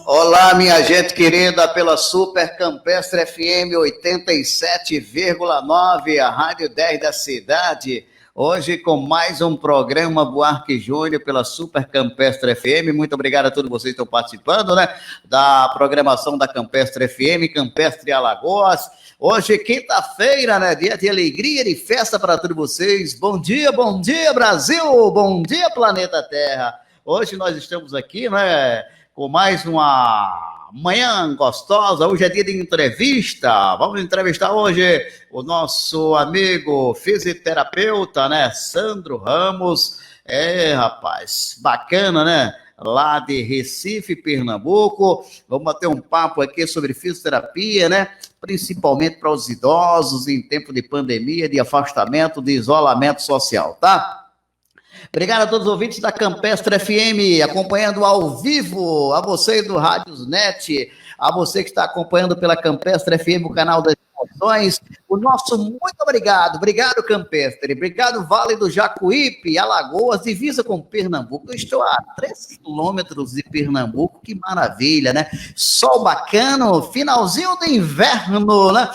Olá, minha gente querida, pela Super Campestre FM 87,9, a Rádio 10 da cidade. Hoje com mais um programa Buarque Júnior pela Super Campestre FM. Muito obrigado a todos vocês que estão participando, né? Da programação da Campestre FM, Campestre Alagoas. Hoje, quinta-feira, né? Dia de alegria e de festa para todos vocês. Bom dia, Brasil! Bom dia, planeta Terra! Hoje nós estamos aqui, né? Com mais uma manhã gostosa. Hoje é dia de entrevista. Vamos entrevistar hoje o nosso amigo fisioterapeuta, né? Sandro Ramos. Rapaz, bacana, né? Lá de Recife, Pernambuco. Vamos bater um papo aqui sobre fisioterapia, né? Principalmente para os idosos em tempo de pandemia, de afastamento, de isolamento social, tá? Obrigado a todos os ouvintes da Campestre FM, acompanhando ao vivo, a você do Rádios Net, a você que está acompanhando pela Campestre FM, o canal das emoções. O nosso muito obrigado Campestre, obrigado Vale do Jacuípe, Alagoas, divisa com Pernambuco. Eu estou a 3 quilômetros de Pernambuco, que maravilha, né? Sol bacana, finalzinho do inverno, né?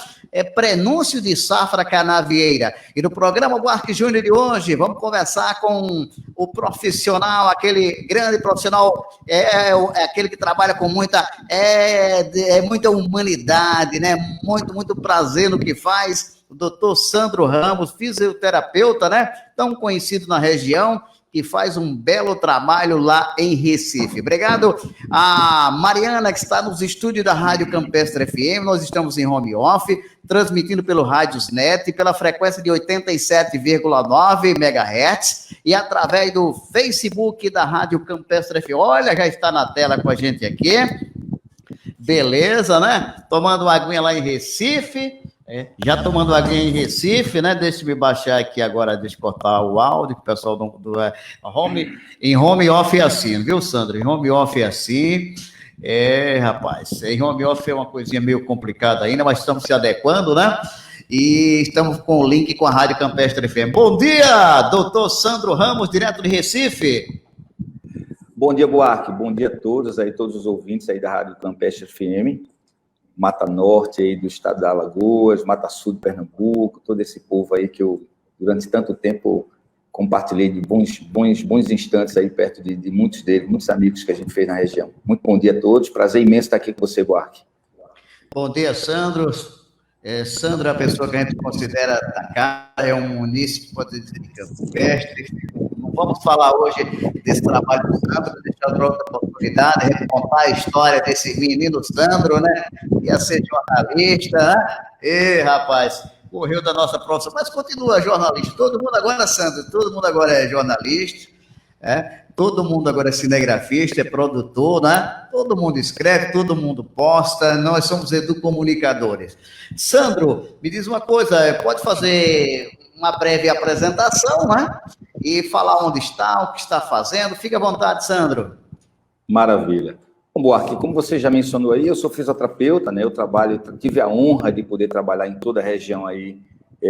Prenúncio de safra canavieira. E no programa Buarque Júnior de hoje, vamos conversar com o profissional, aquele grande profissional, aquele que trabalha com muita humanidade, né? Muito prazer no que faz, o doutor Sandro Ramos, fisioterapeuta, né? Tão conhecido na região, que faz um belo trabalho lá em Recife. Obrigado a Mariana, que está nos estúdios da Rádio Campestre FM. Nós estamos em home office, transmitindo pelo Rádios Net, pela frequência de 87,9 MHz e através do Facebook da Rádio Campestre FM. Olha, já está na tela com a gente aqui. Beleza, né? Tomando uma aguinha lá em Recife. Já tomando água em Recife, né? Deixa eu baixar aqui agora, deixa eu cortar o áudio, que o pessoal em home office é assim, viu, Sandro? Em home office é assim. Rapaz, em home office é uma coisinha meio complicada ainda, mas estamos se adequando, né? E estamos com o link com a Rádio Campestre FM. Bom dia, doutor Sandro Ramos, direto de Recife. Bom dia, Buarque. Bom dia a todos os ouvintes aí da Rádio Campestre FM. Mata Norte aí do estado da Alagoas, Mata Sul de Pernambuco, todo esse povo aí que eu, durante tanto tempo, compartilhei de bons instantes aí perto de muitos deles, muitos amigos que a gente fez na região. Muito bom dia a todos, prazer imenso estar aqui com você, Buarque. Bom dia, Sandro. Sandro é a pessoa que a gente considera da casa, é um munícipe, pode dizer, de Campestre. Não vamos falar hoje desse trabalho do Sandro, deixar outra oportunidade, contar a história desse menino Sandro, né? Ia ser jornalista, né? Rapaz, correu da nossa profissão, mas continua jornalista. Todo mundo agora, Sandro, todo mundo agora é jornalista, todo mundo agora é cinegrafista, é produtor, né? Todo mundo escreve, todo mundo posta, nós somos educomunicadores. Sandro, me diz uma coisa, pode fazer uma breve apresentação, né? E falar onde está, o que está fazendo. Fique à vontade, Sandro. Maravilha. Bom, Buarque, como você já mencionou aí, eu sou fisioterapeuta, né? Tive a honra de poder trabalhar em toda a região aí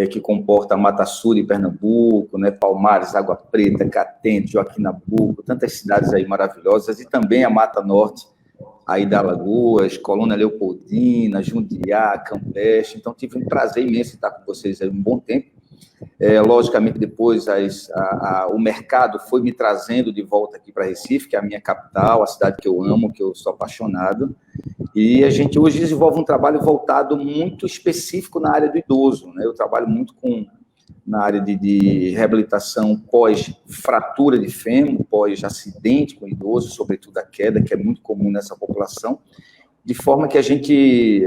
que comporta Mata Sul de Pernambuco, né? Palmares, Água Preta, Catende, Joaquim Nabuco, tantas cidades aí maravilhosas, e também a Mata Norte aí da Alagoas, Colônia Leopoldina, Jundiá, Campestre. Então, tive um prazer imenso estar com vocês aí um bom tempo. Logicamente, depois o mercado foi me trazendo de volta aqui para Recife, que é a minha capital, a cidade que eu amo, que eu sou apaixonado, e a gente hoje desenvolve um trabalho voltado muito específico na área do idoso, né? Eu trabalho muito na área de reabilitação pós-fratura de fêmur, pós-acidente com idoso, sobretudo a queda, que é muito comum nessa população, de forma que a gente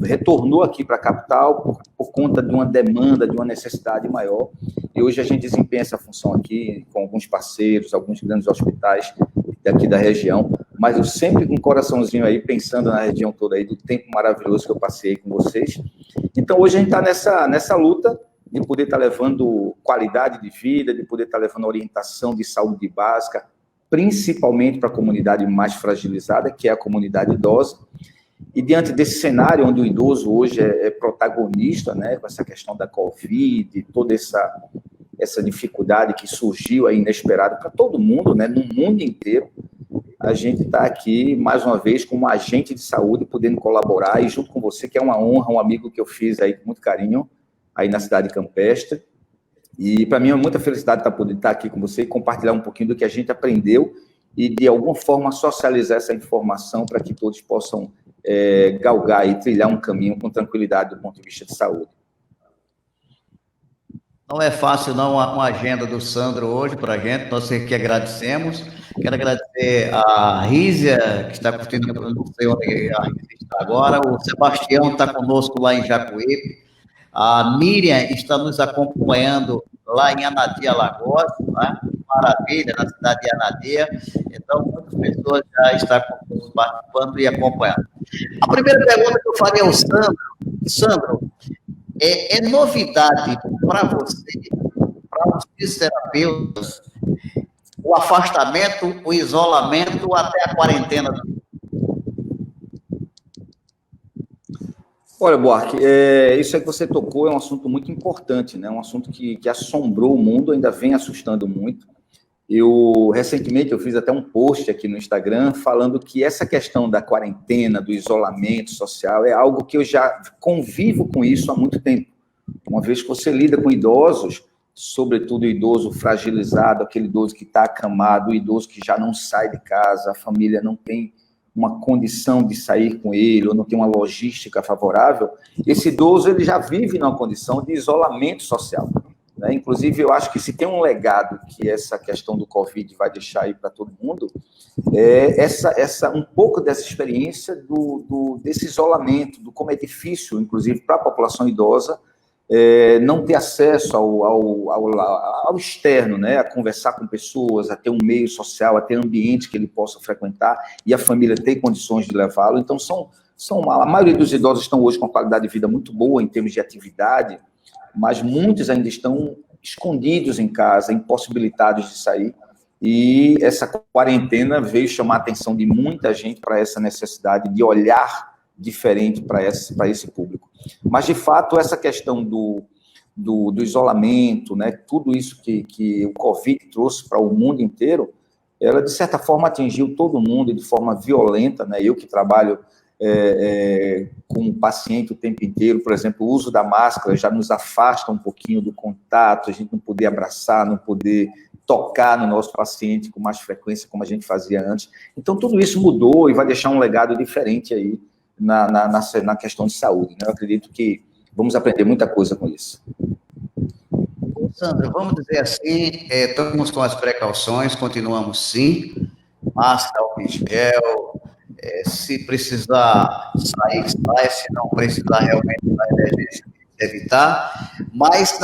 retornou aqui para a capital por conta de uma demanda, de uma necessidade maior, e hoje a gente desempenha essa função aqui com alguns parceiros, alguns grandes hospitais daqui da região, mas eu sempre com um coraçãozinho aí, pensando na região toda aí, do tempo maravilhoso que eu passei com vocês. Então, hoje a gente está nessa luta de poder estar levando qualidade de vida, de poder estar levando orientação de saúde básica, principalmente para a comunidade mais fragilizada, que é a comunidade idosa. E diante desse cenário onde o idoso hoje é protagonista, né, com essa questão da Covid, toda essa dificuldade que surgiu aí inesperada para todo mundo, né, no mundo inteiro, a gente está aqui, mais uma vez, como agente de saúde, podendo colaborar, e junto com você, que é uma honra, um amigo que eu fiz aí com muito carinho, aí na cidade de Campestre. E para mim é muita felicidade poder estar aqui com você e compartilhar um pouquinho do que a gente aprendeu e, de alguma forma, socializar essa informação para que todos possam galgar e trilhar um caminho com tranquilidade do ponto de vista de saúde. Não é fácil, não, uma agenda do Sandro hoje para a gente, nós que agradecemos. Quero agradecer a Rízia, que está curtindo, não sei onde a Rízia está agora, o Sebastião está conosco lá em Jacuípe, a Miriam está nos acompanhando lá em Anadia, Alagoas, né? Maravilha, na cidade de Anadia. Então, muitas pessoas já estão conosco participando e acompanhando. A primeira pergunta que eu faria ao Sandro, Sandro, é novidade para você, para os fisioterapeutas, o afastamento, o isolamento até a quarentena? Olha, Buarque, isso aí que você tocou é um assunto muito importante, né? Um assunto que assombrou o mundo, ainda vem assustando muito. Recentemente, eu fiz até um post aqui no Instagram falando que essa questão da quarentena, do isolamento social, é algo que eu já convivo com isso há muito tempo. Uma vez que você lida com idosos, sobretudo o idoso fragilizado, aquele idoso que está acamado, o idoso que já não sai de casa, a família não tem uma condição de sair com ele, ou não tem uma logística favorável, esse idoso ele já vive numa condição de isolamento social. Né? Inclusive, eu acho que se tem um legado que essa questão do Covid vai deixar aí para todo mundo, um pouco dessa experiência desse isolamento, do como é difícil, inclusive, para a população idosa, não ter acesso ao externo, né? A conversar com pessoas, a ter um meio social, a ter ambiente que ele possa frequentar e a família ter condições de levá-lo. Então, a maioria dos idosos estão hoje com uma qualidade de vida muito boa em termos de atividade, mas muitos ainda estão escondidos em casa, impossibilitados de sair, e essa quarentena veio chamar a atenção de muita gente para essa necessidade de olhar diferente para esse público. Mas, de fato, essa questão do isolamento, né, tudo isso que o Covid trouxe para o mundo inteiro, ela, de certa forma, atingiu todo mundo de forma violenta, né? Eu que trabalho com o paciente o tempo inteiro, por exemplo, o uso da máscara já nos afasta um pouquinho do contato, a gente não poder abraçar, não poder tocar no nosso paciente com mais frequência, como a gente fazia antes. Então, tudo isso mudou e vai deixar um legado diferente aí na questão de saúde, né? Eu acredito que vamos aprender muita coisa com isso. Sandro, vamos dizer assim, estamos com as precauções, continuamos sim, máscara, álcool em gel, se precisar sair, sai, se não precisar realmente evitar, mas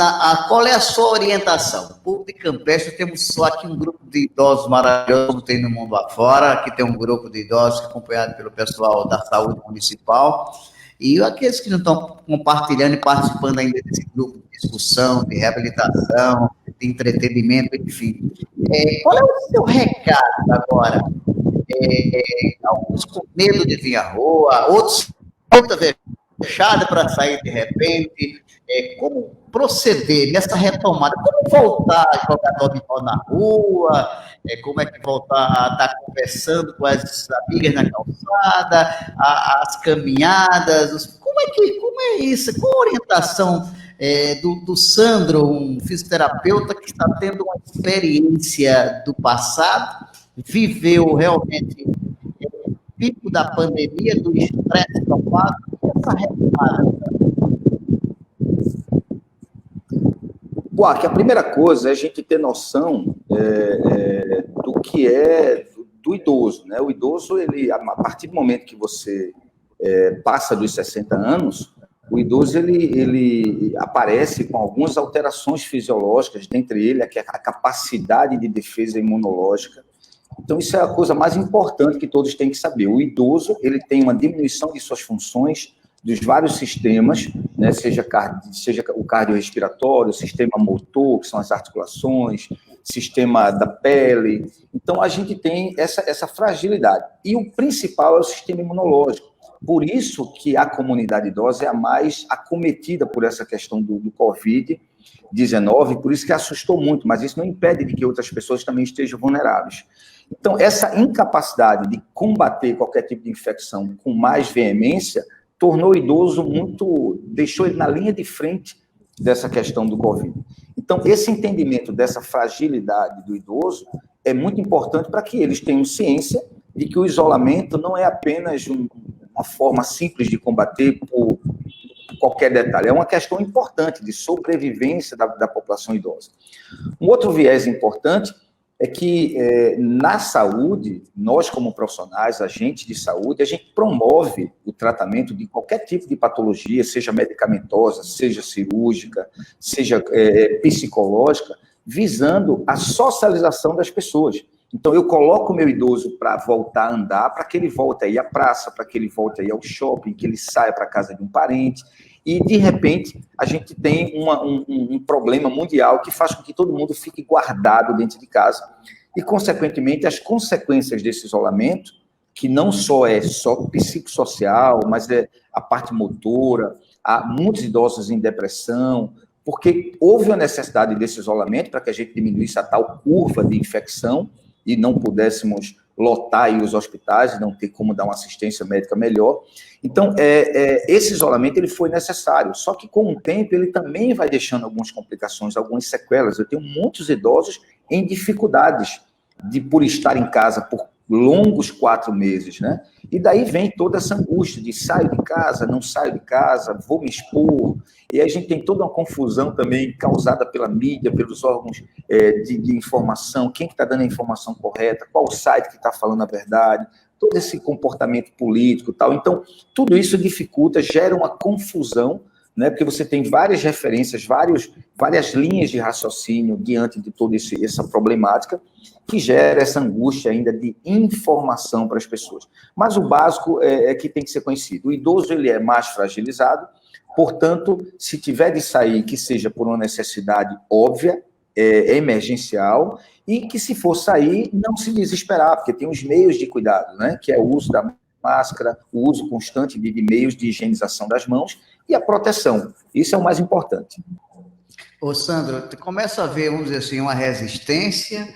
qual é a sua orientação? O povo de Campestre, temos só aqui um grupo de idosos maravilhoso, tem no mundo afora, aqui tem um grupo de idosos acompanhado pelo pessoal da saúde municipal, e aqueles que não estão compartilhando e participando ainda desse grupo de discussão, de reabilitação, de entretenimento, enfim. Qual é o seu recado agora? Alguns com medo de vir à rua, outros fechada para sair de repente, como proceder nessa retomada, como voltar a jogar dominó na rua, como é que voltar a estar conversando com as amigas na calçada, as caminhadas, como é isso, qual a orientação do Sandro, um fisioterapeuta que está tendo uma experiência do passado, viveu realmente o pico da pandemia, do estresse causado, essa retomada? Buarque, a primeira coisa é a gente ter noção do que é do idoso, né? O idoso, ele, a partir do momento que você passa dos 60 anos, o idoso ele aparece com algumas alterações fisiológicas, dentre ele a capacidade de defesa imunológica. Então, isso é a coisa mais importante que todos têm que saber. O idoso, ele tem uma diminuição de suas funções dos vários sistemas, né, seja o cardiorrespiratório, o sistema motor, que são as articulações, sistema da pele. Então, a gente tem essa fragilidade. E o principal é o sistema imunológico. Por isso que a comunidade idosa é a mais acometida por essa questão do Covid-19, por isso que assustou muito, mas isso não impede de que outras pessoas também estejam vulneráveis. Então, essa incapacidade de combater qualquer tipo de infecção com mais veemência tornou o idoso deixou ele na linha de frente dessa questão do Covid. Então, esse entendimento dessa fragilidade do idoso é muito importante para que eles tenham ciência de que o isolamento não é apenas uma forma simples de combater por qualquer detalhe, é uma questão importante de sobrevivência da população idosa. Um outro viés importante é que na saúde, nós como profissionais, agentes de saúde, a gente promove o tratamento de qualquer tipo de patologia, seja medicamentosa, seja cirúrgica, seja psicológica, visando a socialização das pessoas. Então, eu coloco o meu idoso para voltar a andar, para que ele volte a ir à praça, para que ele volte a ir ao shopping, que ele saia para a casa de um parente, e, de repente, a gente tem um problema mundial que faz com que todo mundo fique guardado dentro de casa. E, consequentemente, as consequências desse isolamento, que não só é só psicossocial, mas é a parte motora, há muitos idosos em depressão, porque houve a necessidade desse isolamento para que a gente diminuísse a tal curva de infecção e não pudéssemos lotar aí os hospitais e não ter como dar uma assistência médica melhor. Então, esse isolamento ele foi necessário, só que com o tempo ele também vai deixando algumas complicações, algumas sequelas. Eu tenho muitos idosos em dificuldades por estar em casa por longos 4 meses, né? E daí vem toda essa angústia de saio de casa, não saio de casa, vou me expor. E aí a gente tem toda uma confusão também causada pela mídia, pelos órgãos de informação, quem que está dando a informação correta, qual o site que está falando a verdade, todo esse comportamento político e tal. Então, tudo isso dificulta, gera uma confusão, né? Porque você tem várias referências, várias linhas de raciocínio diante de toda essa problemática, que gera essa angústia ainda de informação para as pessoas. Mas o básico é que tem que ser conhecido. O idoso ele é mais fragilizado, portanto, se tiver de sair, que seja por uma necessidade óbvia, emergencial, e que se for sair, não se desesperar, porque tem os meios de cuidado, né? Que é o uso da máscara, o uso constante de meios de higienização das mãos e a proteção. Isso é o mais importante. Ô, Sandro, começa a ver, vamos dizer assim, uma resistência,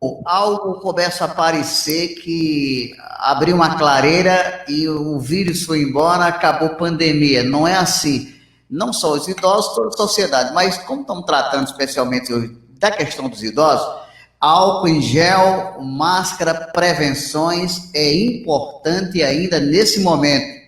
ou algo começa a parecer que abriu uma clareira e o vírus foi embora, acabou a pandemia. Não é assim. Não só os idosos, toda a sociedade, mas como estão tratando especialmente da questão dos idosos, álcool em gel, máscara, prevenções é importante ainda nesse momento.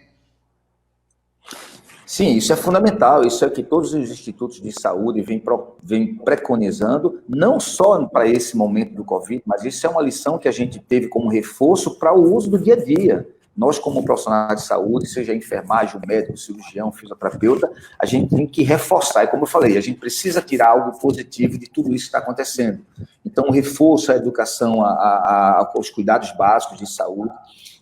Sim, isso é fundamental, isso é que todos os institutos de saúde vêm preconizando, não só para esse momento do Covid, mas isso é uma lição que a gente teve como reforço para o uso do dia a dia. Nós, como profissionais de saúde, seja enfermagem, o médico, o cirurgião, fisioterapeuta, a gente tem que reforçar, e como eu falei, a gente precisa tirar algo positivo de tudo isso que está acontecendo. Então, o reforço à educação, aos cuidados básicos de saúde,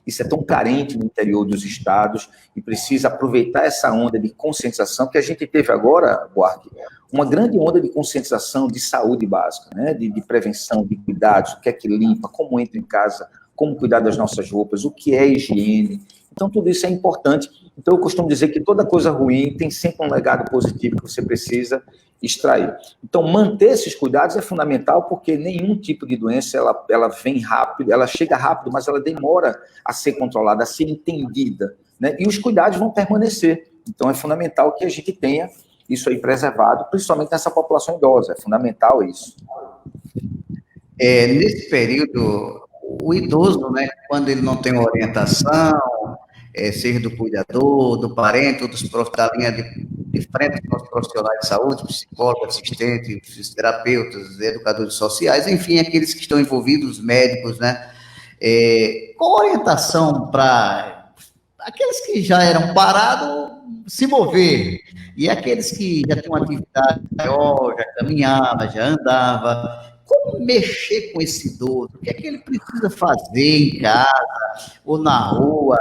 isso é tão carente no interior dos estados e precisa aproveitar essa onda de conscientização que a gente teve agora, Buarque, uma grande onda de conscientização de saúde básica, né? de prevenção, de cuidados, o que é que limpa, como entra em casa, como cuidar das nossas roupas, o que é higiene. Então, tudo isso é importante. Então, eu costumo dizer que toda coisa ruim tem sempre um legado positivo que você precisa extrair. Então, manter esses cuidados é fundamental, porque nenhum tipo de doença, ela vem rápido, ela chega rápido, mas ela demora a ser controlada, a ser entendida, né? E os cuidados vão permanecer. Então, é fundamental que a gente tenha isso aí preservado, principalmente nessa população idosa. É fundamental isso. Nesse período, o idoso, né, quando ele não tem orientação, seja do cuidador, do parente, ou da linha de frente dos profissionais de saúde, psicólogos, assistentes, fisioterapeutas, educadores sociais, enfim, aqueles que estão envolvidos, médicos, né? Qual a orientação para aqueles que já eram parados se mover, e aqueles que já têm uma atividade maior, já caminhava, já andava, como mexer com esse idoso? O que é que ele precisa fazer em casa ou na rua?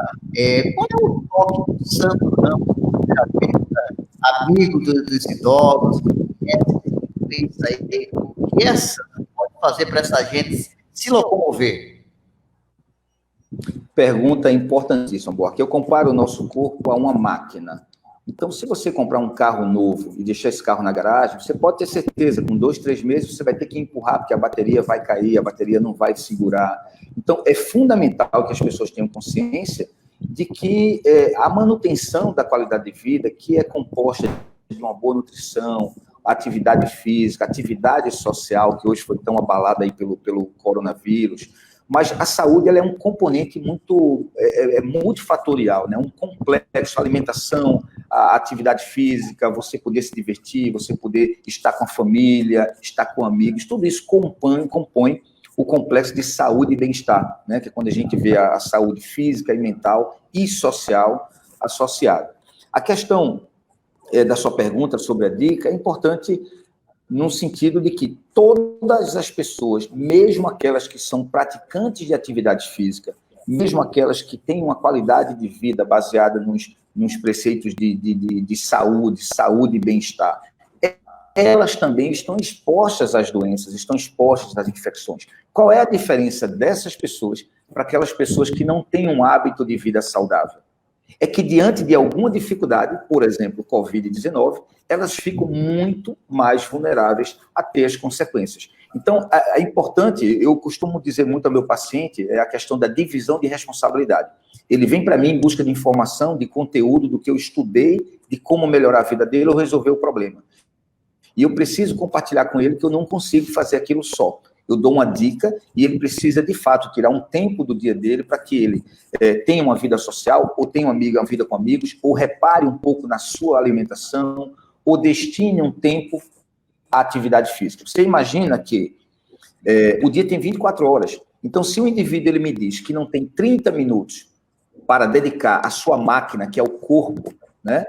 Qual é o toque do Santo Ramos, amigo dos idosos? O que essa pode fazer para essa gente se locomover? Pergunta importantíssima, Buarque. Eu comparo o nosso corpo a uma máquina. Então, se você comprar um carro novo e deixar esse carro na garagem, você pode ter certeza, com 2, 3 meses, você vai ter que empurrar, porque a bateria vai cair, a bateria não vai segurar. Então, é fundamental que as pessoas tenham consciência de que a manutenção da qualidade de vida, que é composta de uma boa nutrição, atividade física, atividade social, que hoje foi tão abalada aí pelo coronavírus, mas a saúde ela é um componente muito multifatorial, né? Um complexo, a alimentação, a atividade física, você poder se divertir, você poder estar com a família, estar com amigos, tudo isso compõe o complexo de saúde e bem-estar, né? Que é quando a gente vê a saúde física e mental e social associada. A questão da sua pergunta sobre a dica é importante no sentido de que todas as pessoas, mesmo aquelas que são praticantes de atividade física, mesmo aquelas que têm uma qualidade de vida baseada nos preceitos de saúde e bem-estar, elas também estão expostas às doenças, estão expostas às infecções. Qual é a diferença dessas pessoas para aquelas pessoas que não têm um hábito de vida saudável? É que diante de alguma dificuldade, por exemplo, Covid-19, elas ficam muito mais vulneráveis a ter as consequências. Então, é importante, eu costumo dizer muito ao meu paciente, é a questão da divisão de responsabilidade. Ele vem para mim em busca de informação, de conteúdo, do que eu estudei, de como melhorar a vida dele ou resolver o problema. E eu preciso compartilhar com ele que eu não consigo fazer aquilo só. Eu dou uma dica e ele precisa, de fato, tirar um tempo do dia dele para que ele tenha uma vida social, ou tenha uma vida com amigos, ou repare um pouco na sua alimentação, ou destine um tempo à atividade física. Você imagina que o dia tem 24 horas. Então, se o indivíduo ele me diz que não tem 30 minutos para dedicar à sua máquina, que é o corpo, né?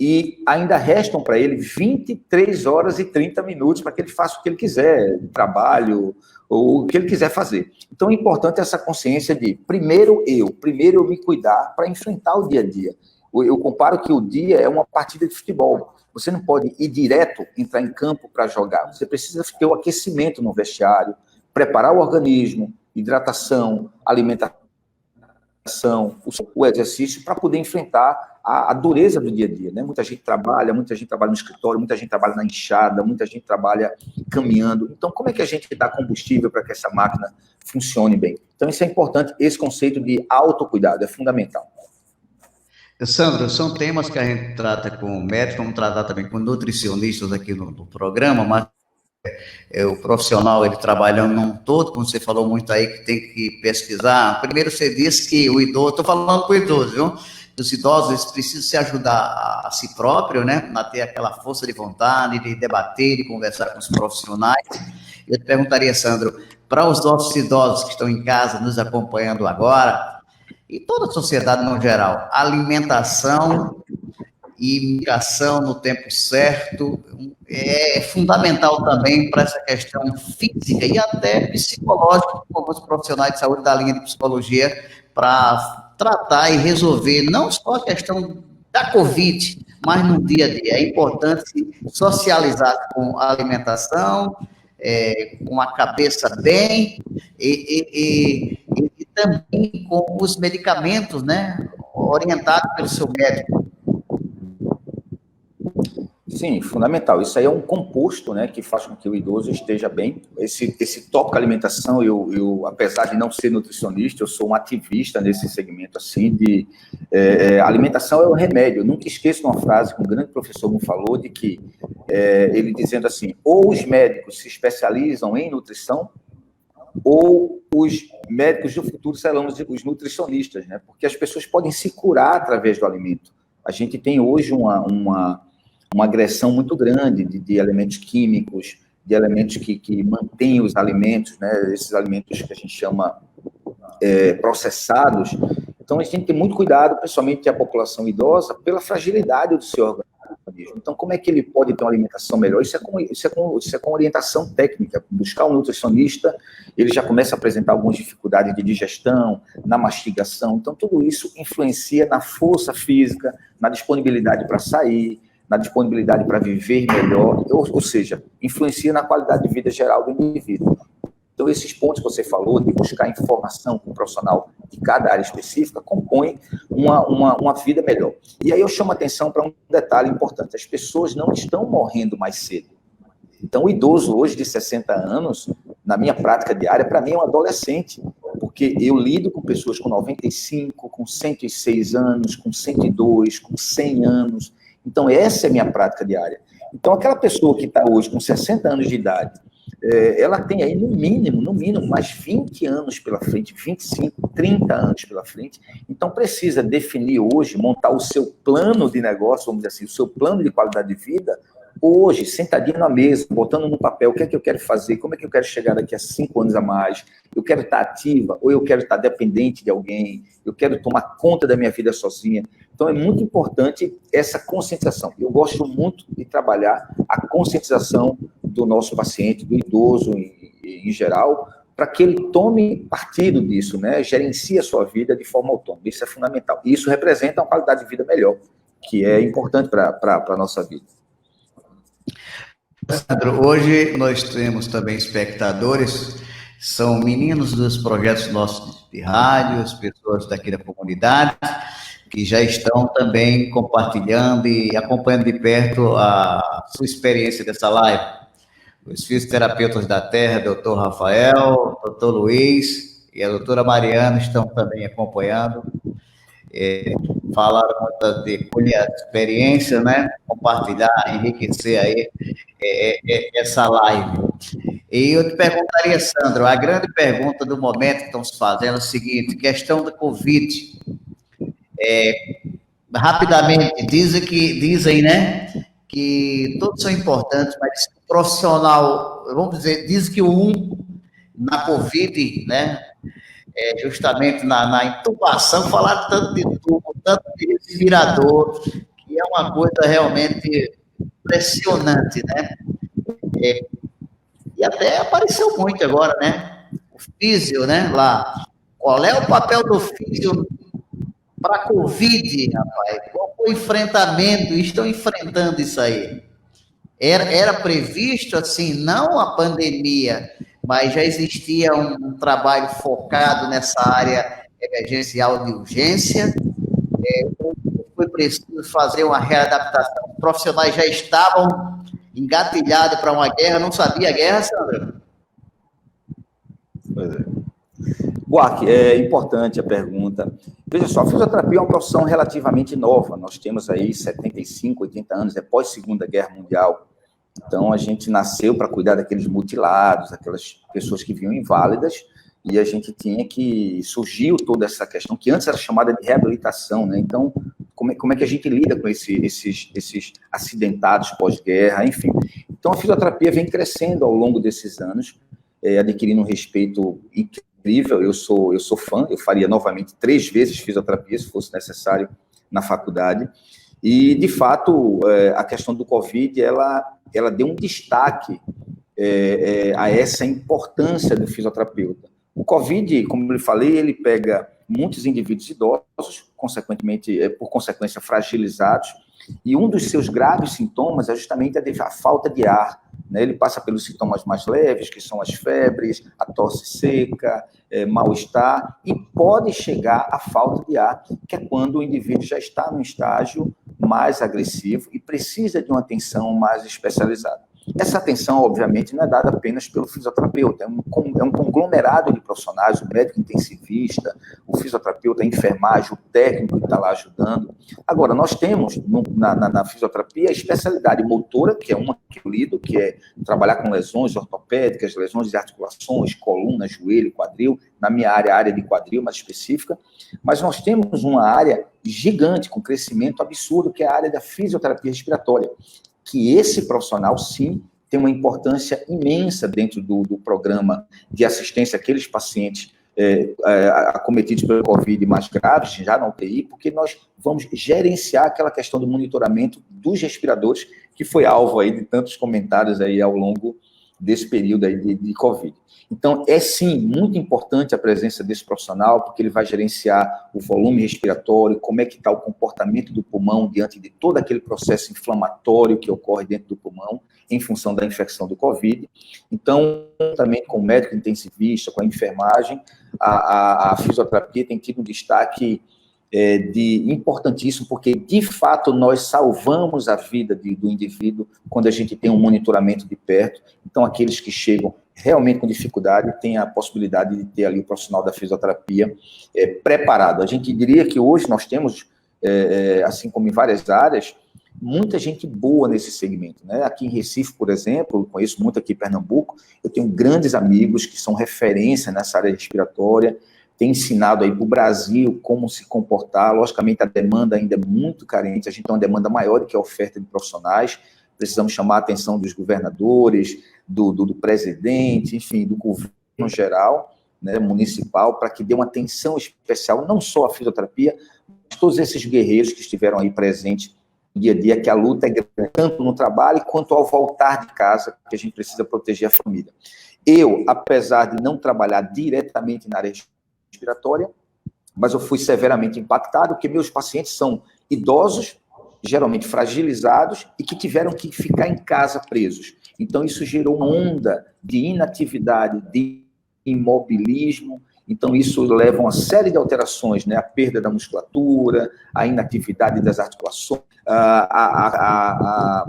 E ainda restam para ele 23 horas e 30 minutos para que ele faça o que ele quiser, trabalho, ou o que ele quiser fazer. Então, é importante essa consciência de, primeiro eu me cuidar para enfrentar o dia a dia. Eu comparo que o dia é uma partida de futebol. Você não pode ir direto, entrar em campo para jogar. Você precisa ter o aquecimento no vestiário, preparar o organismo, hidratação, alimentação, o exercício para poder enfrentar a dureza do dia a dia, né? Muita gente trabalha no escritório, muita gente trabalha na enxada, muita gente trabalha caminhando. Então, como é que a gente dá combustível para que essa máquina funcione bem? Então, isso é importante, esse conceito de autocuidado é fundamental. Sandro, são temas que a gente trata com médicos, vamos tratar também com nutricionistas aqui no programa, mas o profissional, ele trabalhando num todo, como você falou muito aí, que tem que pesquisar. Primeiro você disse que o idoso, estou falando com o idoso, viu? Os idosos, eles precisam se ajudar a si próprio, né? A ter aquela força de vontade, de debater, de conversar com os profissionais. Eu te perguntaria, Sandro, para os nossos idosos que estão em casa nos acompanhando agora, e toda a sociedade no geral, alimentação e medicação no tempo certo é fundamental também para essa questão física e até psicológica, com alguns profissionais de saúde da linha de psicologia, para tratar e resolver não só a questão da Covid, mas no dia a dia. É importante socializar com a alimentação, com a cabeça bem e também com os medicamentos, né, orientados pelo seu médico. Sim, fundamental. Isso aí é um composto, né, que faz com que o idoso esteja bem. Esse tópico alimentação, eu apesar de não ser nutricionista, eu sou um ativista nesse segmento, assim, alimentação é o remédio. Eu nunca esqueço uma frase que um grande professor me falou, de que, ele dizendo assim, ou os médicos se especializam em nutrição, ou os médicos do futuro serão os nutricionistas, né, porque as pessoas podem se curar através do alimento. A gente tem hoje uma agressão muito grande de elementos químicos, de elementos que mantêm os alimentos, né, esses alimentos que a gente chama processados. Então, a gente tem que ter muito cuidado, principalmente a população idosa, pela fragilidade do seu organismo. Então, como é que ele pode ter uma alimentação melhor? Isso é com orientação técnica. Buscar um nutricionista, ele já começa a apresentar algumas dificuldades de digestão, na mastigação. Então, tudo isso influencia na força física, na disponibilidade para sair, na disponibilidade para viver melhor, ou seja, influencia na qualidade de vida geral do indivíduo. Então, esses pontos que você falou, de buscar informação com um profissional de cada área específica compõem uma vida melhor. E aí eu chamo a atenção para um detalhe importante: as pessoas não estão morrendo mais cedo. Então, o idoso hoje de 60 anos, na minha prática diária, para mim é um adolescente, porque eu lido com pessoas com 95, com 106 anos, com 102, com 100 anos. Então, essa é a minha prática diária. Então, aquela pessoa que está hoje com 60 anos de idade, ela tem aí, no mínimo, mais 20 anos pela frente, 25, 30 anos pela frente. Então, precisa definir hoje, montar o seu plano de negócio, vamos dizer assim, o seu plano de qualidade de vida, hoje, sentadinho na mesa, botando no papel o que é que eu quero fazer, como é que eu quero chegar daqui a 5 anos a mais, eu quero estar ativa ou eu quero estar dependente de alguém, eu quero tomar conta da minha vida sozinha. Então, é muito importante essa conscientização. Eu gosto muito de trabalhar a conscientização do nosso paciente, do idoso em geral, para que ele tome partido disso, né? Gerencie a sua vida de forma autônoma. Isso é fundamental. E isso representa uma qualidade de vida melhor, que é importante para a nossa vida. Sandro, hoje nós temos também espectadores, são meninos dos projetos nossos de rádio, as pessoas daqui da comunidade, que já estão também compartilhando e acompanhando de perto a sua experiência dessa live. Os fisioterapeutas da Terra, doutor Rafael, doutor Luiz e a doutora Mariana estão também acompanhando. Falaram muito de colher experiência, né? Compartilhar, enriquecer aí essa live. E eu te perguntaria, Sandro, a grande pergunta do momento que estão se fazendo é o seguinte: questão da Covid. Rapidamente, dizem, né, que todos são importantes, mas o profissional, vamos dizer, diz que na Covid, né, justamente na intubação, falaram tanto de tubo, tanto de respirador, que é uma coisa realmente impressionante, né? E até apareceu muito agora, né? O físio, né? Lá. Qual é o papel do físio para a Covid, rapaz? Qual foi o enfrentamento? Estão enfrentando isso aí? Era previsto, assim, não a pandemia, mas já existia um trabalho focado nessa área emergencial de urgência. Foi preciso fazer uma readaptação. Os profissionais já estavam engatilhados para uma guerra. Não sabia a guerra, Sandra? Pois é. Buarque, é importante a pergunta. Veja só, a fisioterapia é uma profissão relativamente nova. Nós temos aí 75, 80 anos, é pós-Segunda Guerra Mundial. Então, a gente nasceu para cuidar daqueles mutilados, aquelas pessoas que vinham inválidas, e a gente tinha que... Surgiu toda essa questão, que antes era chamada de reabilitação, né? Então, como é que a gente lida com esses acidentados pós-guerra, enfim. Então, a fisioterapia vem crescendo ao longo desses anos, adquirindo um respeito incrível. Eu sou fã, eu faria novamente 3 vezes fisioterapia, se fosse necessário, na faculdade. E, de fato, a questão do Covid, ela deu um destaque a essa importância do fisioterapeuta. O Covid, como eu falei, ele pega muitos indivíduos idosos, consequentemente, por consequência, fragilizados, e um dos seus graves sintomas é justamente a falta de ar, né? Ele passa pelos sintomas mais leves, que são as febres, a tosse seca, mal-estar, e pode chegar à falta de ar, que é quando o indivíduo já está num estágio mais agressivo e precisa de uma atenção mais especializada. Essa atenção, obviamente, não é dada apenas pelo fisioterapeuta, é um conglomerado de profissionais, o médico intensivista, o fisioterapeuta, a enfermagem, o técnico que está lá ajudando. Agora, nós temos na fisioterapia a especialidade motora, que é uma que eu lido, que é trabalhar com lesões ortopédicas, lesões de articulações, coluna, joelho, quadril, na minha área, a área de quadril mais específica, mas nós temos uma área gigante, com crescimento absurdo, que é a área da fisioterapia respiratória, que esse profissional, sim, tem uma importância imensa dentro do programa de assistência àqueles pacientes acometidos pelo Covid mais graves, já na UTI, porque nós vamos gerenciar aquela questão do monitoramento dos respiradores, que foi alvo aí de tantos comentários aí ao longo desse período aí de Covid. Então, é sim muito importante a presença desse profissional, porque ele vai gerenciar o volume respiratório, como é que está o comportamento do pulmão diante de todo aquele processo inflamatório que ocorre dentro do pulmão, em função da infecção do Covid. Então, também com o médico intensivista, com a enfermagem, a fisioterapia tem tido um destaque importantíssimo, porque, de fato, nós salvamos a vida do indivíduo quando a gente tem um monitoramento de perto. Então, aqueles que chegam realmente com dificuldade têm a possibilidade de ter ali o profissional da fisioterapia preparado. A gente diria que hoje nós temos, assim como em várias áreas, muita gente boa nesse segmento, né? Aqui em Recife, por exemplo, eu conheço muito aqui em Pernambuco, eu tenho grandes amigos que são referência nessa área respiratória, tem ensinado aí para o Brasil como se comportar. Logicamente, a demanda ainda é muito carente, a gente tem uma demanda maior do que a oferta de profissionais, precisamos chamar a atenção dos governadores, do presidente, enfim, do governo geral, né, municipal, para que dê uma atenção especial, não só à fisioterapia, mas todos esses guerreiros que estiveram aí presentes no dia a dia, que a luta é grande, tanto no trabalho quanto ao voltar de casa, que a gente precisa proteger a família. Eu, apesar de não trabalhar diretamente na área respiratória, mas eu fui severamente impactado, porque meus pacientes são idosos, geralmente fragilizados, e que tiveram que ficar em casa presos. Então, isso gerou uma onda de inatividade, de imobilismo. Então, isso leva a uma série de alterações, né? A perda da musculatura, a inatividade das articulações, a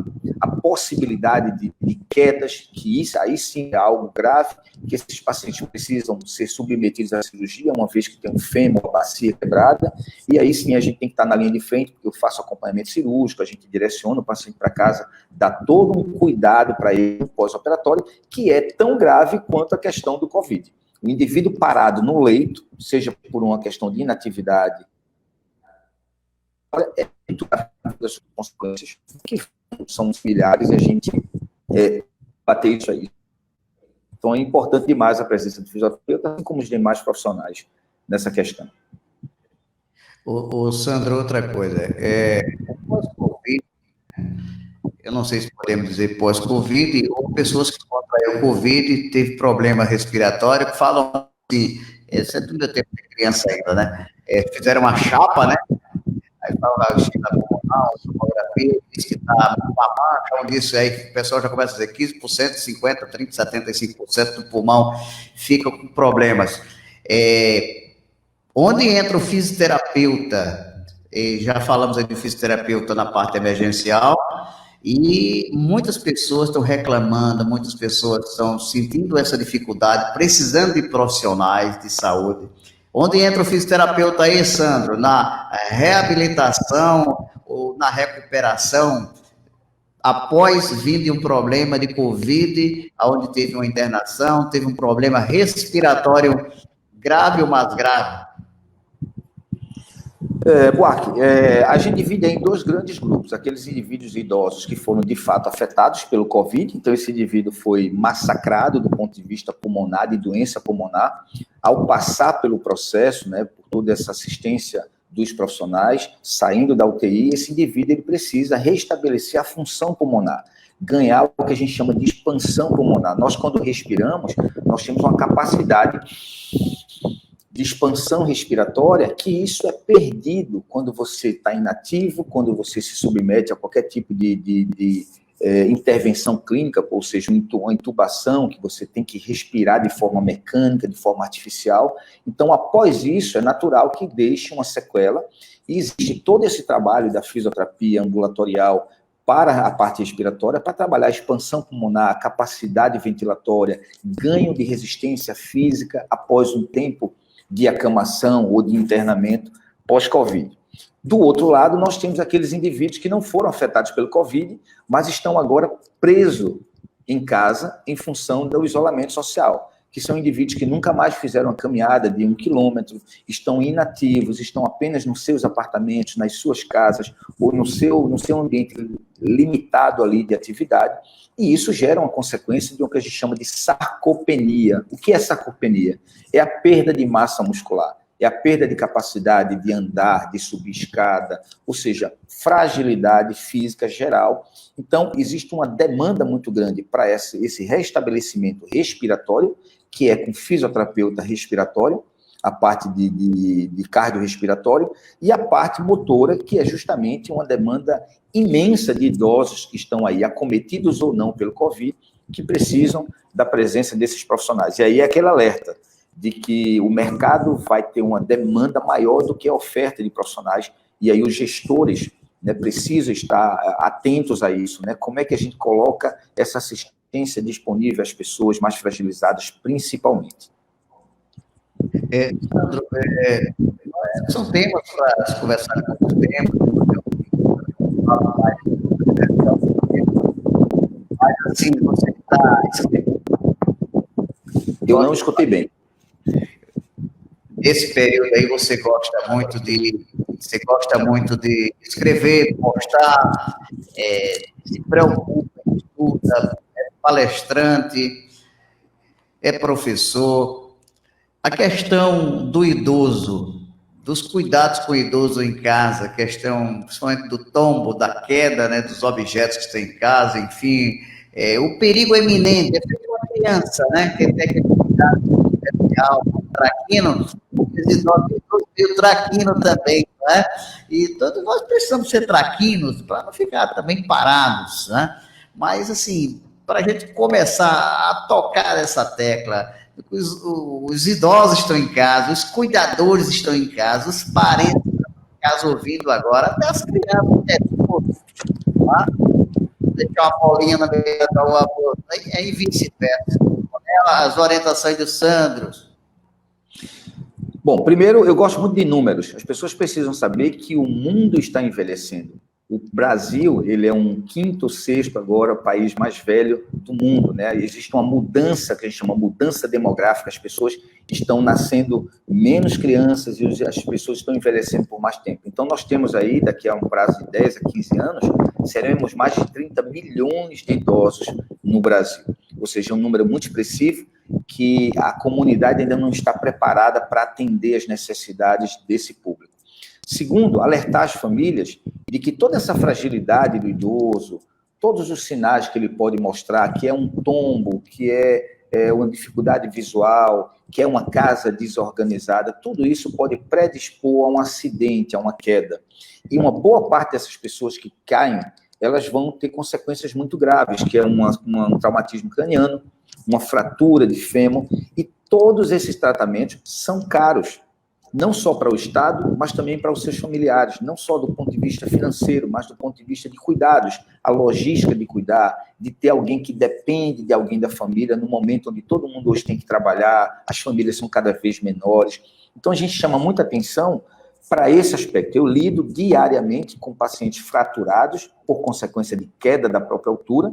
possibilidade de quedas, que isso aí sim é algo grave, que esses pacientes precisam ser submetidos à cirurgia, uma vez que tem um fêmur, uma bacia quebrada, e aí sim a gente tem que estar na linha de frente, porque eu faço acompanhamento cirúrgico, a gente direciona o paciente para casa, dá todo um cuidado para ele pós-operatório, que é tão grave quanto a questão do Covid. O indivíduo parado no leito, seja por uma questão de inatividade, é muito grave das consequências, que são milhares, e a gente bater isso aí. Então, é importante demais a presença do fisioterapeuta, assim como os demais profissionais nessa questão. Sandro, outra coisa, pós-Covid, eu não sei se podemos dizer pós-Covid, ou pessoas que contraíram Covid e teve problema respiratório, que falam assim, você não deu tempo de criança ainda, né? Fizeram uma chapa, né? Aí fala, China pulmonar, tomografia, diz que está uma marca, onde isso aí, o pessoal já começa a dizer 15%, 50%, 30%, 75% do pulmão fica com problemas. Onde entra o fisioterapeuta? Já falamos aí de fisioterapeuta na parte emergencial, e muitas pessoas estão reclamando, muitas pessoas estão sentindo essa dificuldade, precisando de profissionais de saúde. Onde entra o fisioterapeuta aí, Sandro? Na reabilitação ou na recuperação após vir de um problema de Covid, onde teve uma internação, teve um problema respiratório grave ou mais grave? Buarque, a gente divide em dois grandes grupos, aqueles indivíduos idosos que foram de fato afetados pelo Covid, então esse indivíduo foi massacrado do ponto de vista pulmonar, de doença pulmonar, ao passar pelo processo, né, por toda essa assistência dos profissionais, saindo da UTI, esse indivíduo ele precisa restabelecer a função pulmonar, ganhar o que a gente chama de expansão pulmonar. Nós, quando respiramos, nós temos uma capacidade de expansão respiratória, que isso é perdido quando você está inativo, quando você se submete a qualquer tipo de intervenção clínica, ou seja, uma intubação, que você tem que respirar de forma mecânica, de forma artificial. Então, após isso, é natural que deixe uma sequela, e existe todo esse trabalho da fisioterapia ambulatorial para a parte respiratória, para trabalhar a expansão pulmonar, capacidade ventilatória, ganho de resistência física após um tempo de acamação ou de internamento pós-Covid. Do outro lado, nós temos aqueles indivíduos que não foram afetados pelo Covid, mas estão agora presos em casa em função do isolamento social, que são indivíduos que nunca mais fizeram uma caminhada de 1 quilômetro, estão inativos, estão apenas nos seus apartamentos, nas suas casas, ou no seu ambiente limitado ali de atividade, e isso gera uma consequência de o que a gente chama de sarcopenia. O que é sarcopenia? É a perda de massa muscular. é a perda de capacidade de andar, de subir escada, ou seja, fragilidade física geral. Então, existe uma demanda muito grande para esse restabelecimento respiratório, que é com fisioterapeuta respiratório, a parte de cardiorrespiratório, e a parte motora, que é justamente uma demanda imensa de idosos que estão aí acometidos ou não pelo Covid, que precisam da presença desses profissionais. E aí é aquele alerta de que o mercado vai ter uma demanda maior do que a oferta de profissionais, e aí os gestores, né, precisam estar atentos a isso, né? Como é que a gente coloca essa assistência disponível às pessoas mais fragilizadas, principalmente. Sandro, são temas para se conversar com muito tempo, mas assim, você está... Eu não escutei bem. Esse período aí você gosta muito de escrever, postar, se preocupa, estuda, é palestrante, é professor. A questão do idoso, dos cuidados com o idoso em casa, a questão principalmente do tombo, da queda, né, dos objetos que estão em casa, enfim, o perigo eminente, é feito uma criança, né, que tem aquele cuidado especial, traquino, os idosos meio traquino também, né, e todos nós precisamos ser traquinos para não ficar também parados, né, mas assim, para a gente começar a tocar essa tecla, os idosos estão em casa, os cuidadores estão em casa, os parentes estão em casa ouvindo agora, até as crianças, tá? Deixar uma bolinha na beira da rua, e vice-versa. As orientações do Sandro. Bom, primeiro, eu gosto muito de números. As pessoas precisam saber que o mundo está envelhecendo. O Brasil, ele é um quinto, sexto agora, país mais velho do mundo, né? Existe uma mudança, que a gente chama mudança demográfica, as pessoas estão nascendo menos crianças e as pessoas estão envelhecendo por mais tempo. Então, nós temos aí, daqui a um prazo de 10 a 15 anos, seremos mais de 30 milhões de idosos no Brasil. Ou seja, um número muito expressivo que a comunidade ainda não está preparada para atender as necessidades desse público. Segundo, alertar as famílias de que toda essa fragilidade do idoso, todos os sinais que ele pode mostrar, que é um tombo, que é uma dificuldade visual, que é uma casa desorganizada, tudo isso pode predispor a um acidente, a uma queda. E uma boa parte dessas pessoas que caem, elas vão ter consequências muito graves, que é um traumatismo craniano, uma fratura de fêmur, e todos esses tratamentos são caros. Não só para o Estado, mas também para os seus familiares, não só do ponto de vista financeiro, mas do ponto de vista de cuidados, a logística de cuidar, de ter alguém que depende de alguém da família, no momento onde todo mundo hoje tem que trabalhar, as famílias são cada vez menores. Então, a gente chama muita atenção para esse aspecto. Eu lido diariamente com pacientes fraturados, por consequência de queda da própria altura,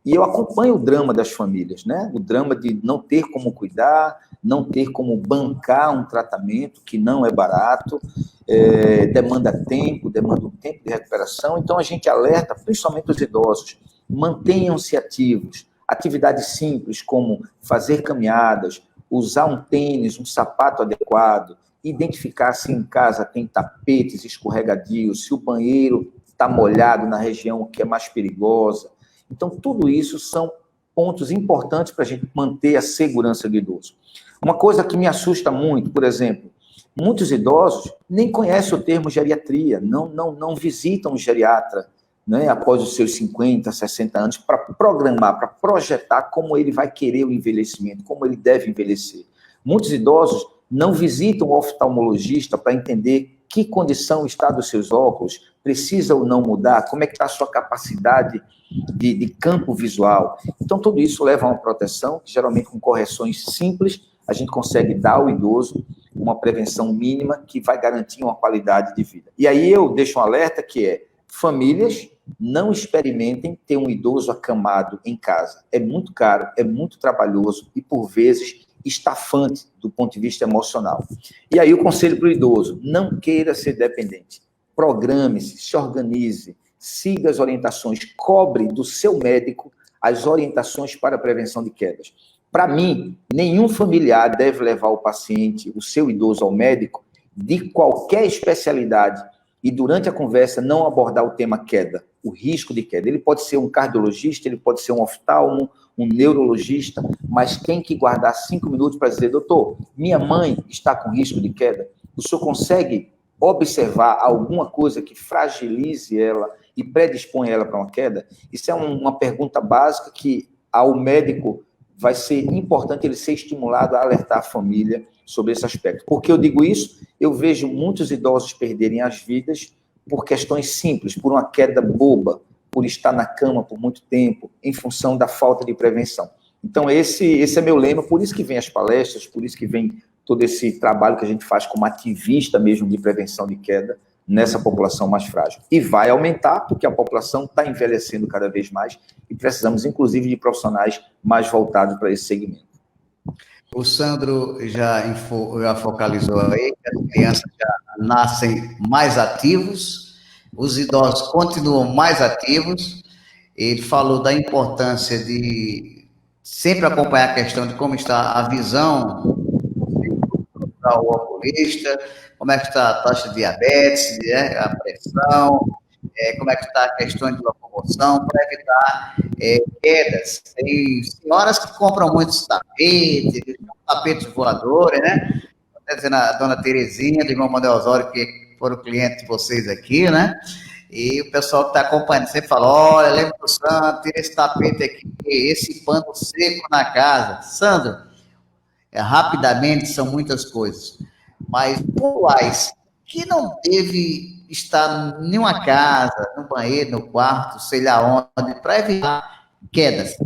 e eu acompanho o drama das famílias, né? O drama de não ter como cuidar, não ter como bancar um tratamento que não é barato, demanda um tempo de recuperação. Então, a gente alerta, principalmente os idosos, mantenham-se ativos. Atividades simples, como fazer caminhadas, usar um tênis, um sapato adequado, identificar se em casa tem tapetes escorregadios, se o banheiro está molhado na região que é mais perigosa. Então, tudo isso são pontos importantes para a gente manter a segurança do idoso. Uma coisa que me assusta muito, por exemplo, muitos idosos nem conhecem o termo geriatria, não visitam o geriatra, né, após os seus 50, 60 anos, para programar, para projetar como ele vai querer o envelhecimento, como ele deve envelhecer. Muitos idosos não visitam o oftalmologista para entender que condição está dos seus óculos, precisa ou não mudar, como é que está a sua capacidade de campo visual. Então, tudo isso leva a uma proteção, que geralmente com correções simples, a gente consegue dar ao idoso uma prevenção mínima que vai garantir uma qualidade de vida. E aí eu deixo um alerta que é, famílias não experimentem ter um idoso acamado em casa. É muito caro, é muito trabalhoso e, por vezes, estafante do ponto de vista emocional. E aí o conselho para o idoso, não queira ser dependente. Programe-se, se organize, siga as orientações, cobre do seu médico as orientações para a prevenção de quedas. Para mim, nenhum familiar deve levar o paciente, o seu idoso, ao médico de qualquer especialidade e durante a conversa não abordar o tema queda, o risco de queda. Ele pode ser um cardiologista, ele pode ser um oftalmo, um neurologista, mas tem que guardar 5 minutos para dizer, doutor, minha mãe está com risco de queda. O senhor consegue observar alguma coisa que fragilize ela e predispõe ela para uma queda? Isso é uma pergunta básica que ao médico vai ser importante ele ser estimulado a alertar a família sobre esse aspecto. Por que eu digo isso? Eu vejo muitos idosos perderem as vidas por questões simples, por uma queda boba, por estar na cama por muito tempo, em função da falta de prevenção. Então, esse é meu lema, por isso que vem as palestras, por isso que vem todo esse trabalho que a gente faz como ativista mesmo de prevenção de queda nessa população mais frágil. E vai aumentar, porque a população está envelhecendo cada vez mais e precisamos, inclusive, de profissionais mais voltados para esse segmento. O Sandro já focalizou aí que as crianças já nascem mais ativos, os idosos continuam mais ativos. Ele falou da importância de sempre acompanhar a questão de como está a visão para o oculista, como é que está a taxa de diabetes, né, a pressão, como é que está a questão de locomoção, para evitar quedas. Tem senhoras que compram muitos tapetes voadores, né? Até dizendo a dona Terezinha, do irmão Manuel Osório, que foram clientes de vocês aqui, né? E o pessoal que está acompanhando sempre fala, olha, lembra do Sandro, tira esse tapete aqui, esse pano seco na casa. Sandro, rapidamente, são muitas coisas, mas pontuais, que não deve estar em uma casa, no banheiro, no quarto, sei lá onde, para evitar quedas.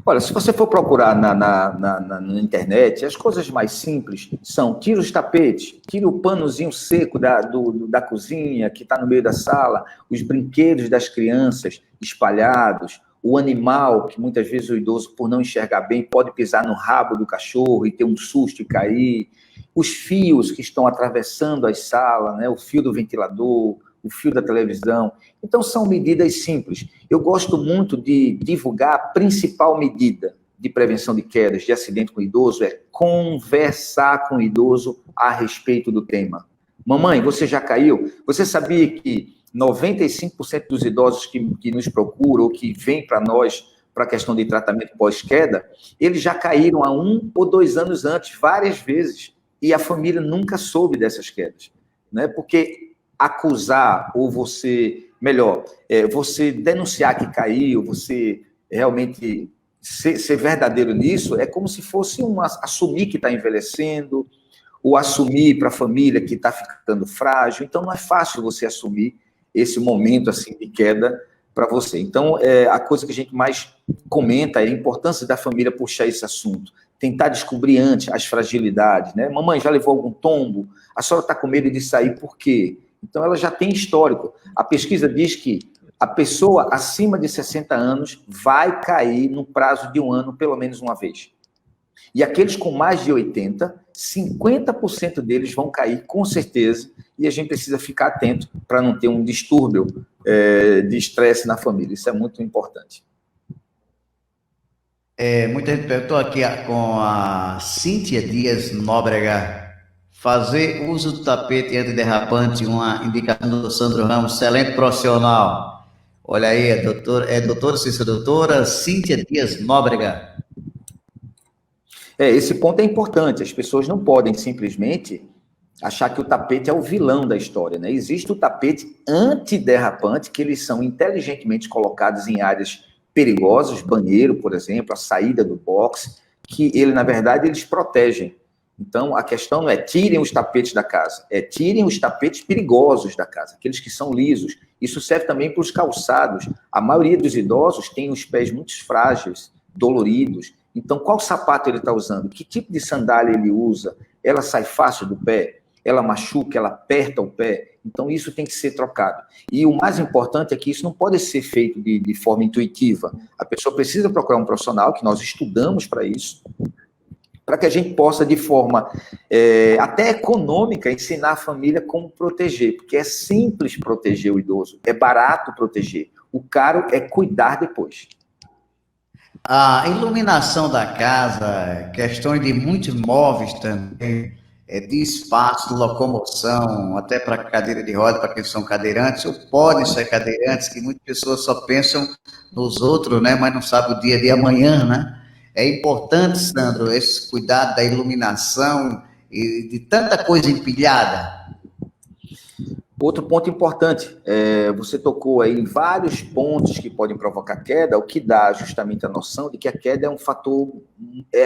Olha, se você for procurar na internet, as coisas mais simples são, tira os tapetes, tira o panozinho seco da cozinha, que está no meio da sala, os brinquedos das crianças espalhados, o animal, que muitas vezes o idoso, por não enxergar bem, pode pisar no rabo do cachorro e ter um susto e cair, os fios que estão atravessando as salas, né, o fio do ventilador, o fio da televisão. Então, são medidas simples. Eu gosto muito de divulgar a principal medida de prevenção de quedas, de acidente com o idoso, é conversar com o idoso a respeito do tema. Mamãe, você já caiu? Você sabia que 95% dos idosos que nos procuram ou que vêm para nós para a questão de tratamento pós-queda, eles já caíram há 1 ou 2 anos antes, várias vezes, e a família nunca soube dessas quedas, né? Porque acusar, ou você, melhor, você denunciar que caiu, você realmente ser verdadeiro nisso, é como se fosse assumir que está envelhecendo, ou assumir para a família que está ficando frágil. Então, não é fácil você assumir esse momento assim de queda para você. Então, a coisa que a gente mais comenta é a importância da família puxar esse assunto, tentar descobrir antes as fragilidades, né? Mamãe, já levou algum tombo? A senhora está com medo de sair, por quê? Então, ela já tem histórico. A pesquisa diz que a pessoa acima de 60 anos vai cair no prazo de 1 ano, pelo menos uma vez. E aqueles com mais de 80, 50% deles vão cair, com certeza, e a gente precisa ficar atento para não ter um distúrbio de estresse na família. Isso é muito importante. Muita gente perguntou aqui com a Cíntia Dias Nóbrega. Fazer uso do tapete antiderrapante, uma indicação do Sandro Ramos, excelente profissional. Olha aí, doutora Cíntia Dias Nóbrega. Esse ponto é importante. As pessoas não podem simplesmente achar que o tapete é o vilão da história, né? Existe o tapete antiderrapante, que eles são inteligentemente colocados em áreas perigosas, banheiro, por exemplo, a saída do box, que ele, na verdade, eles protegem. Então, a questão não é tirem os tapetes da casa, é tirem os tapetes perigosos da casa, aqueles que são lisos. Isso serve também para os calçados. A maioria dos idosos tem os pés muito frágeis, doloridos. Então, qual sapato ele está usando? Que tipo de sandália ele usa? Ela sai fácil do pé? Ela machuca? Ela aperta o pé? Então, isso tem que ser trocado. E o mais importante é que isso não pode ser feito de forma intuitiva. A pessoa precisa procurar um profissional, que nós estudamos para isso, para que a gente possa, de forma até econômica, ensinar a família como proteger, porque é simples proteger o idoso, é barato proteger. O caro é cuidar depois. A iluminação da casa, questões de muitos móveis também, de espaço, de locomoção, até para cadeira de roda, para quem são cadeirantes, ou podem ser cadeirantes, que muitas pessoas só pensam nos outros, né, mas não sabem o dia de amanhã, né? É importante, Sandro, esse cuidado da iluminação e de tanta coisa empilhada. Outro ponto importante, você tocou aí em vários pontos que podem provocar queda, o que dá justamente a noção de que a queda é um fator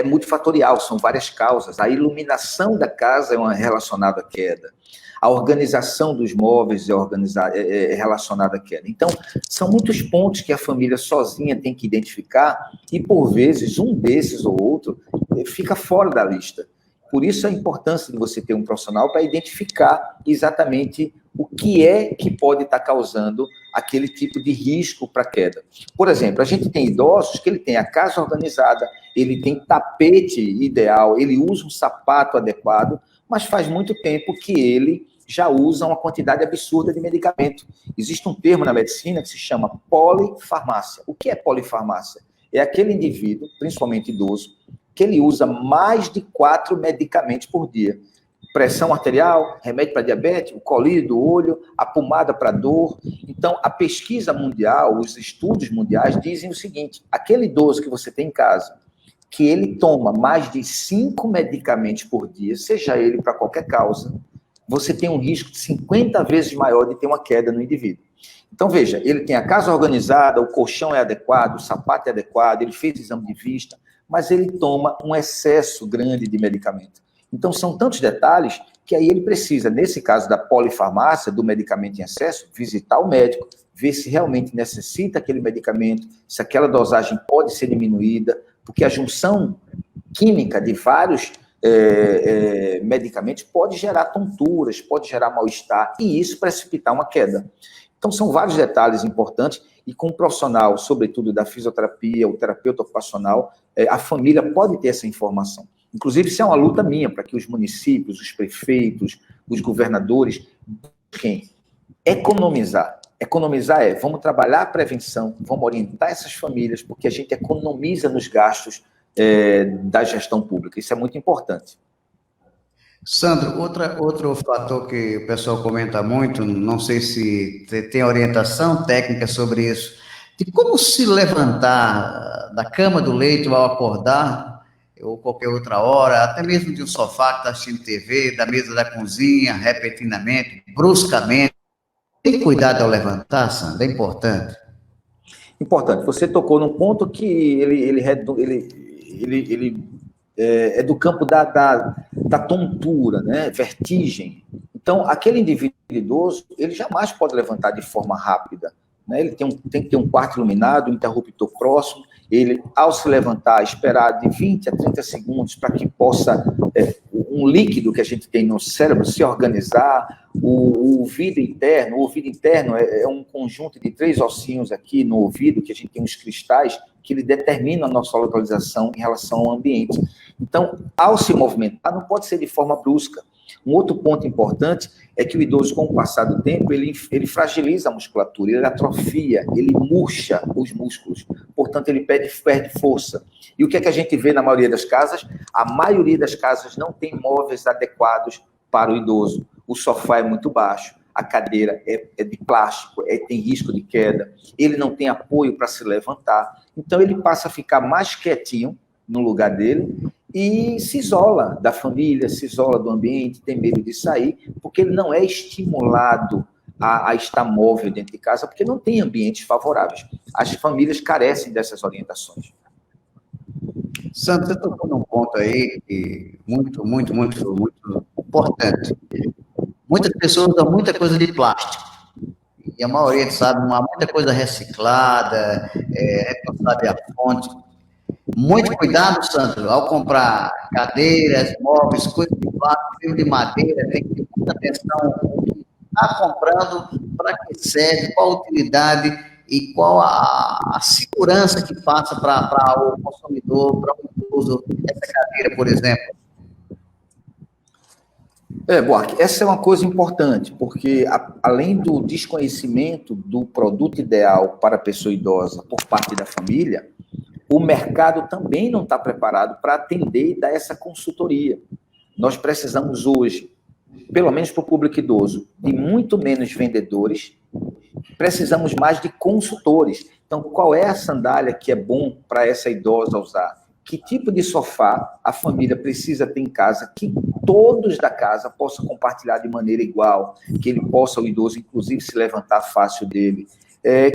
multifatorial, são várias causas. A iluminação da casa é relacionada à queda, a organização dos móveis é relacionada à queda. Então, são muitos pontos que a família sozinha tem que identificar e, por vezes, um desses ou outro fica fora da lista. Por isso a importância de você ter um profissional para identificar exatamente o que é que pode estar causando aquele tipo de risco para queda. Por exemplo, a gente tem idosos que ele tem a casa organizada, ele tem tapete ideal, ele usa um sapato adequado, mas faz muito tempo que ele já usa uma quantidade absurda de medicamento. Existe um termo na medicina que se chama polifarmácia. O que é polifarmácia? É aquele indivíduo, principalmente idoso, que ele usa mais de 4 medicamentos por dia. Pressão arterial, remédio para diabetes, o colírio do olho, a pomada para dor. Então, a pesquisa mundial, os estudos mundiais dizem o seguinte, aquele idoso que você tem em casa, que ele toma mais de 5 medicamentos por dia, seja ele para qualquer causa, você tem um risco de 50 vezes maior de ter uma queda no indivíduo. Então, veja, ele tem a casa organizada, o colchão é adequado, o sapato é adequado, ele fez exame de vista, mas ele toma um excesso grande de medicamento. Então, são tantos detalhes que aí ele precisa, nesse caso da polifarmácia, do medicamento em excesso, visitar o médico, ver se realmente necessita aquele medicamento, se aquela dosagem pode ser diminuída, porque a junção química de vários medicamentos pode gerar tonturas, pode gerar mal-estar, e isso precipitar uma queda. Então, são vários detalhes importantes, e com o profissional, sobretudo da fisioterapia, o terapeuta ocupacional, a família pode ter essa informação. Inclusive, isso é uma luta minha, para que os municípios, os prefeitos, os governadores busquem economizar. Economizar vamos trabalhar a prevenção, vamos orientar essas famílias, porque a gente economiza nos gastos da gestão pública. Isso é muito importante. Sandro, outro fator que o pessoal comenta muito, não sei se tem orientação técnica sobre isso, de como se levantar da cama do leito ao acordar, ou qualquer outra hora, até mesmo de um sofá que está assistindo TV, da mesa da cozinha, repentinamente, bruscamente. Tem cuidado ao levantar, Sandro? É importante. Importante. Você tocou num ponto que ele é do campo da tontura, né? Vertigem. Então, aquele indivíduo idoso, ele jamais pode levantar de forma rápida, né? Ele tem que ter um quarto iluminado, um interruptor próximo, ele, ao se levantar, esperar de 20 a 30 segundos para que possa um líquido que a gente tem no cérebro se organizar, o ouvido interno é um conjunto de 3 ossinhos aqui no ouvido, que a gente tem uns cristais, que ele determina a nossa localização em relação ao ambiente. Então, ao se movimentar, não pode ser de forma brusca. Um outro ponto importante é que o idoso, com o passar do tempo, ele fragiliza a musculatura, ele atrofia, ele murcha os músculos, portanto, ele perde força. E o que é que a gente vê na maioria das casas? A maioria das casas não tem móveis adequados para o idoso. O sofá é muito baixo, a cadeira é de plástico, tem risco de queda, ele não tem apoio para se levantar, então ele passa a ficar mais quietinho no lugar dele e se isola da família, se isola do ambiente, tem medo de sair, porque ele não é estimulado a estar móvel dentro de casa, porque não tem ambientes favoráveis. As famílias carecem dessas orientações. Sandro, você tocou num ponto aí muito importante. Muitas pessoas usam muita coisa de plástico. E a maioria sabe, muita coisa reciclada, responsável à fonte. Muito cuidado, Sandro, ao comprar cadeiras, móveis, coisas de plástico, fio de madeira, tem que ter muita atenção no que está comprando, para que serve, qual a utilidade e qual a segurança que passa para o consumidor, para o uso dessa cadeira, por exemplo. Buarque, essa é uma coisa importante, porque além do desconhecimento do produto ideal para a pessoa idosa por parte da família, o mercado também não está preparado para atender e dar essa consultoria. nós precisamos hoje, pelo menos para o público idoso, de muito menos vendedores, precisamos mais de consultores. Então, qual é a sandália que é bom para essa idosa usar? Que tipo de sofá a família precisa ter em casa, que todos da casa possam compartilhar de maneira igual, que ele possa, o idoso, inclusive, se levantar fácil dele.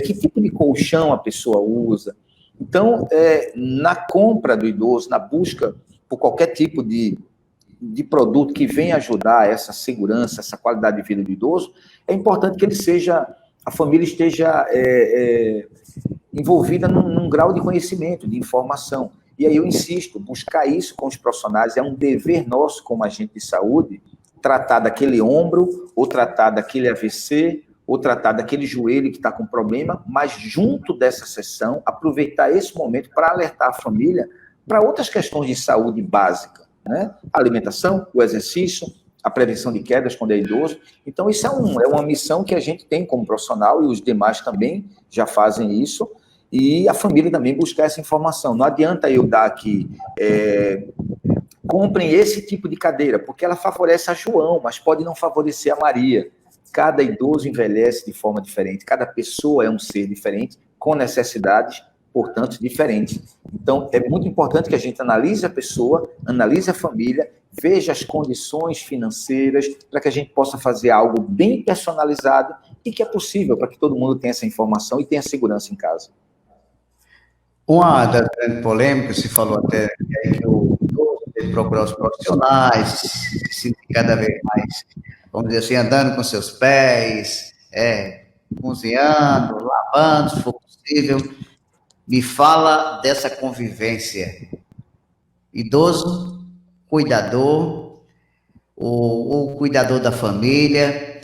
Que tipo de colchão a pessoa usa? Então, na compra do idoso, na busca por qualquer tipo de produto que venha ajudar essa segurança, essa qualidade de vida do idoso, é importante que a família esteja envolvida num grau de conhecimento, de informação. E aí eu insisto, buscar isso com os profissionais é um dever nosso como agente de saúde, tratar daquele ombro, ou tratar daquele AVC, ou tratar daquele joelho que está com problema, mas junto dessa sessão, aproveitar esse momento para alertar a família para outras questões de saúde básica, né? A alimentação, o exercício, a prevenção de quedas quando é idoso. Então, isso é uma missão que a gente tem como profissional, e os demais também já fazem isso, e a família também buscar essa informação. Não adianta eu dar aqui, comprem esse tipo de cadeira, porque ela favorece a João, mas pode não favorecer a Maria. Cada idoso envelhece de forma diferente, cada pessoa é um ser diferente, com necessidades, portanto, diferentes. Então, é muito importante que a gente analise a pessoa, analise a família, veja as condições financeiras, para que a gente possa fazer algo bem personalizado e que é possível para que todo mundo tenha essa informação e tenha segurança em casa. Uma das grandes polêmicas, se falou até que o idoso deve procurar os profissionais, se sentir cada vez mais, vamos dizer assim, andando com seus pés, cozinhando, lavando, se for possível. Me fala dessa convivência. Idoso, cuidador, o cuidador da família,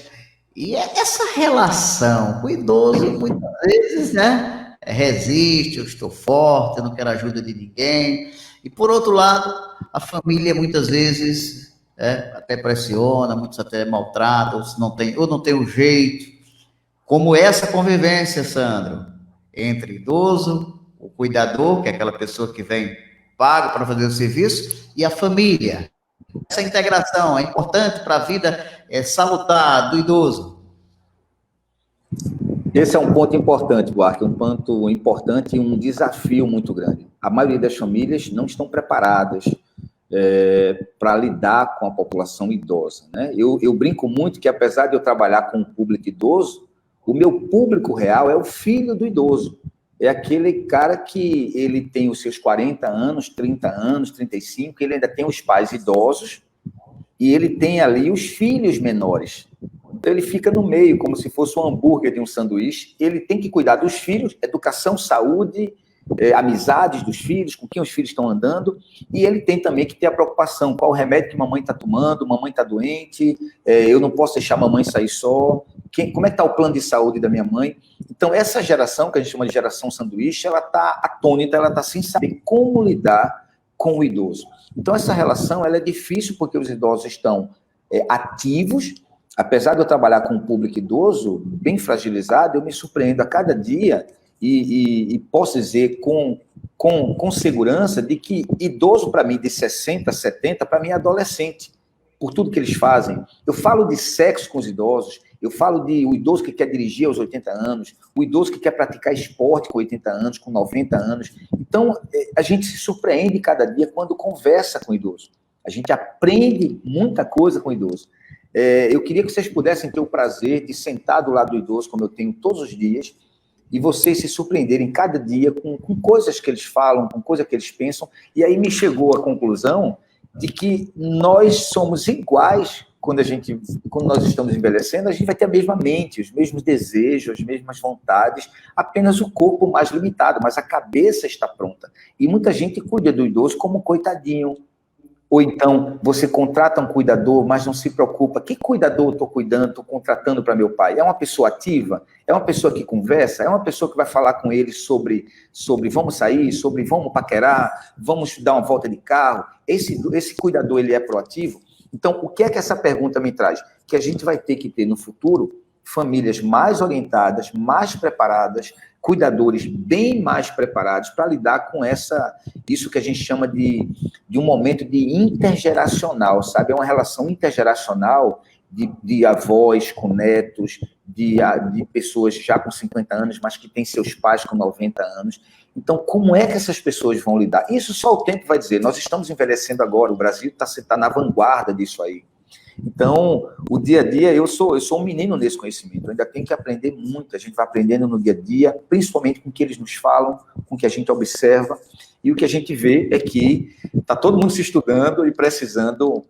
e essa relação. O idoso, muitas vezes, né? Resiste, eu estou forte, eu não quero ajuda de ninguém. E, por outro lado, a família, muitas vezes, até pressiona, muitos até maltratam, ou não tem o jeito. Como essa convivência, Sandro, entre idoso, o cuidador, que é aquela pessoa que vem pago para fazer o serviço, e a família. Essa integração é importante para a vida salutar do idoso. Esse é um ponto importante, Buarque, um ponto importante e um desafio muito grande. A maioria das famílias não estão preparadas para lidar com a população idosa, né? Eu brinco muito que, apesar de eu trabalhar com o público idoso, o meu público real é o filho do idoso. É aquele cara que ele tem os seus 40 anos, 30 anos, 35, ele ainda tem os pais idosos e ele tem ali os filhos menores. Então, ele fica no meio, como se fosse um hambúrguer de um sanduíche. Ele tem que cuidar dos filhos, educação, saúde, amizades dos filhos, com quem os filhos estão andando, e ele tem também que ter a preocupação, qual o remédio que mamãe está tomando, mamãe está doente, eu não posso deixar a mamãe sair só, como é que está o plano de saúde da minha mãe? Então, essa geração, que a gente chama de geração sanduíche, ela está atônita, ela está sem saber como lidar com o idoso. Então, essa relação ela é difícil porque os idosos estão ativos. Apesar de eu trabalhar com um público idoso, bem fragilizado, eu me surpreendo a cada dia e posso dizer com segurança de que idoso, para mim, de 60, 70, para mim é adolescente, por tudo que eles fazem. Eu falo de sexo com os idosos, eu falo de o idoso que quer dirigir aos 80 anos, o idoso que quer praticar esporte com 80 anos, com 90 anos. Então, a gente se surpreende cada dia quando conversa com o idoso. A gente aprende muita coisa com o idoso. Eu queria que vocês pudessem ter o prazer de sentar do lado do idoso, como eu tenho todos os dias, e vocês se surpreenderem cada dia com coisas que eles falam, com coisas que eles pensam, e aí me chegou a conclusão de que nós somos iguais quando nós estamos envelhecendo, a gente vai ter a mesma mente, os mesmos desejos, as mesmas vontades, apenas o corpo mais limitado, mas a cabeça está pronta. E muita gente cuida do idoso como um coitadinho. Ou então, você contrata um cuidador, mas não se preocupa. Que cuidador eu estou cuidando, estou contratando para meu pai? É uma pessoa ativa? É uma pessoa que conversa? É uma pessoa que vai falar com ele sobre vamos sair, sobre vamos paquerar, vamos dar uma volta de carro? Esse cuidador, ele é proativo? Então, o que é que essa pergunta me traz? Que a gente vai ter que ter no futuro famílias mais orientadas, mais preparadas, cuidadores bem mais preparados para lidar com isso que a gente chama de de um momento de intergeracional, sabe? É uma relação intergeracional de avós com netos, de pessoas já com 50 anos, mas que têm seus pais com 90 anos. Então, como é que essas pessoas vão lidar? Isso só o tempo vai dizer. Nós estamos envelhecendo agora, o Brasil está na vanguarda disso aí. Então, o dia a dia, eu sou um menino nesse conhecimento, eu ainda tenho que aprender muito, a gente vai aprendendo no dia a dia, principalmente com o que eles nos falam, com o que a gente observa, e o que a gente vê é que está todo mundo se estudando e precisando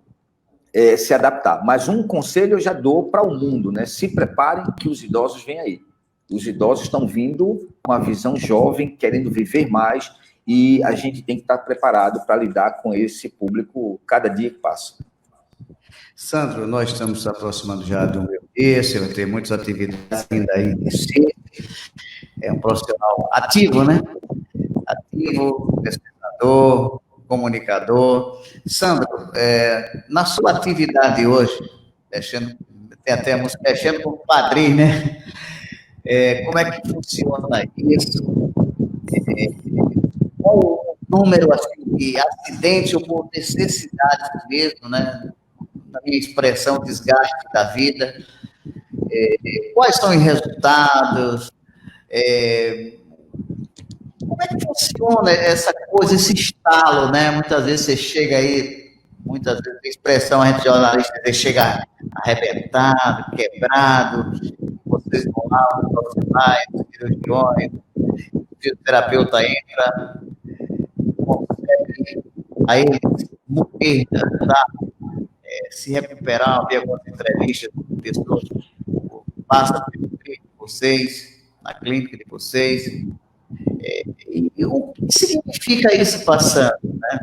se adaptar. Mas um conselho eu já dou para o mundo, né? Se preparem que os idosos vêm aí. Os idosos estão vindo com uma visão jovem, querendo viver mais, e a gente tem que estar preparado para lidar com esse público cada dia que passa. Sandro, nós estamos nos aproximando já do meu mês, você vai ter muitas atividades ainda aí em si. É um profissional ativo, né? Ativo, pesquisador, comunicador. Sandro, na sua atividade hoje, mexendo com o padrinho, né? Como é que funciona isso? Qual o número assim, de acidentes ou por necessidade mesmo, né? Na minha expressão, desgaste da vida? Quais são os resultados? Como é que funciona essa coisa, esse estalo, né? Muitas vezes você chega aí, muitas vezes a expressão, a gente jornalista, você chega arrebentado, quebrado, vocês vão lá, os profissionais, os cirurgiões, o fisioterapeuta entra, consegue aí morrer, tá? Se recuperar, ver algumas entrevistas com pessoas que passam por vocês, na clínica de vocês. E o que significa isso passando, né?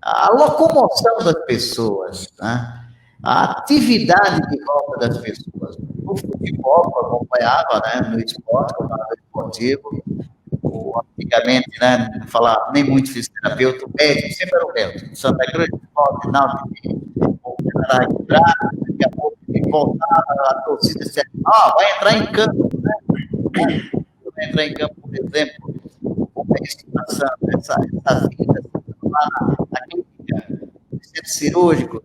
A locomoção das pessoas, né? A atividade de volta das pessoas. No futebol, eu acompanhava, né? No esporte, no esportivo, antigamente, né? Não falava nem muito fisioterapeuta, o médico, sempre era o médico. Santa Cruz, o final de daqui a pouco voltava, a torcida disse, vai entrar em campo, né? Vai entrar em campo, por exemplo, como é isso passando, essas vidas lá na clínica, no centro cirúrgico.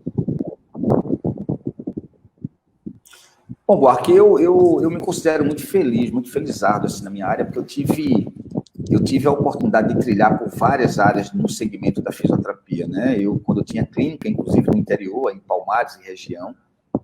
Bom, Buarque, eu me considero muito feliz, muito felizardo assim, na minha área, porque eu tive a oportunidade de trilhar por várias áreas no segmento da fisioterapia, né? Quando eu tinha clínica, inclusive no interior, em Palmares e região,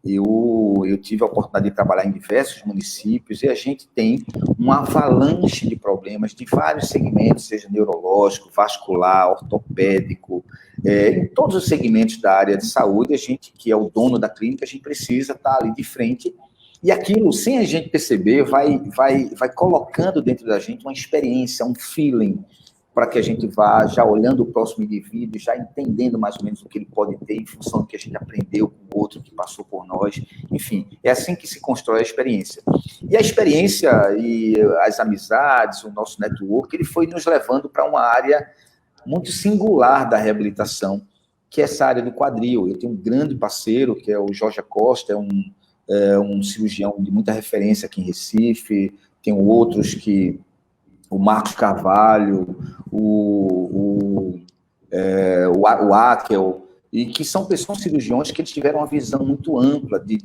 eu tive a oportunidade de trabalhar em diversos municípios e a gente tem uma avalanche de problemas de vários segmentos, seja neurológico, vascular, ortopédico, em todos os segmentos da área de saúde, a gente, que é o dono da clínica, a gente precisa estar ali de frente e aquilo, sem a gente perceber, vai colocando dentro da gente uma experiência, um feeling, para que a gente vá já olhando o próximo indivíduo, já entendendo mais ou menos o que ele pode ter em função do que a gente aprendeu com o outro que passou por nós. Enfim, é assim que se constrói a experiência. E a experiência e as amizades, o nosso network, ele foi nos levando para uma área muito singular da reabilitação, que é essa área do quadril. Eu tenho um grande parceiro, que é o Jorge Costa, é um cirurgião de muita referência aqui em Recife, tenho outros que... o Marcos Carvalho, o Akel, e que são cirurgiões que eles tiveram uma visão muito ampla de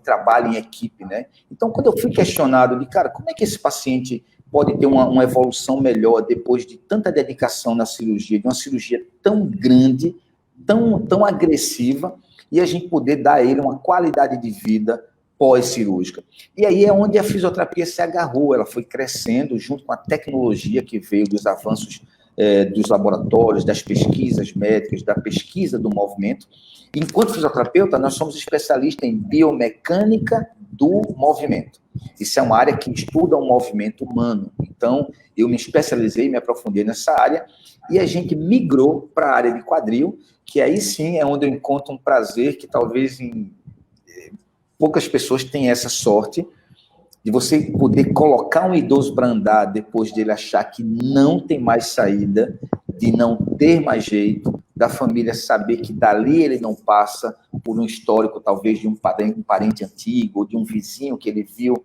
trabalho em equipe, né? Então, quando eu fui questionado de, cara, como é que esse paciente pode ter uma evolução melhor depois de tanta dedicação na cirurgia, de uma cirurgia tão grande, tão agressiva, e a gente poder dar a ele uma qualidade de vida pós-cirúrgica. E aí é onde a fisioterapia se agarrou, ela foi crescendo junto com a tecnologia que veio dos avanços dos laboratórios, das pesquisas médicas, da pesquisa do movimento. Enquanto fisioterapeuta, nós somos especialistas em biomecânica do movimento. Isso é uma área que estuda o movimento humano. Então, eu me especializei, me aprofundei nessa área, e a gente migrou para a área de quadril, que aí sim é onde eu encontro um prazer que talvez poucas pessoas têm essa sorte de você poder colocar um idoso para andar depois dele achar que não tem mais saída, de não ter mais jeito, da família saber que dali ele não passa por um histórico talvez de um parente antigo, ou de um vizinho que ele viu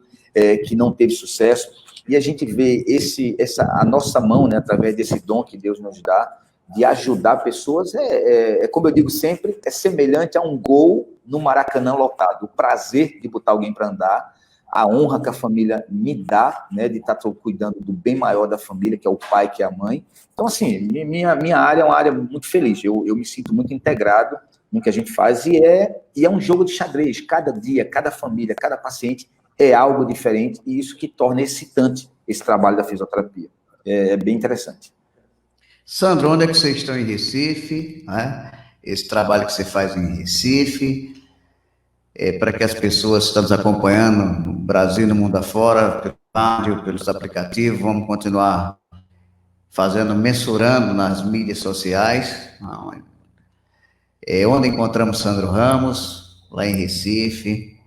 que não teve sucesso. E a gente vê a nossa mão, né, através desse dom que Deus nos dá, de ajudar pessoas, como eu digo sempre, é semelhante a um gol no Maracanã lotado. O prazer de botar alguém para andar, a honra que a família me dá, né, de estar cuidando do bem maior da família, que é o pai, que é a mãe. Então, assim, minha área é uma área muito feliz. Eu me sinto muito integrado no que a gente faz e é um jogo de xadrez. Cada dia, cada família, cada paciente é algo diferente e isso que torna excitante esse trabalho da fisioterapia. É bem interessante. Sandro, onde é que vocês estão em Recife? Né? Esse trabalho que você faz em Recife, para que as pessoas que estão nos acompanhando no Brasil e no mundo afora, pelo rádio, pelos aplicativos, vamos continuar mensurando nas mídias sociais. Onde encontramos Sandro Ramos, lá em Recife,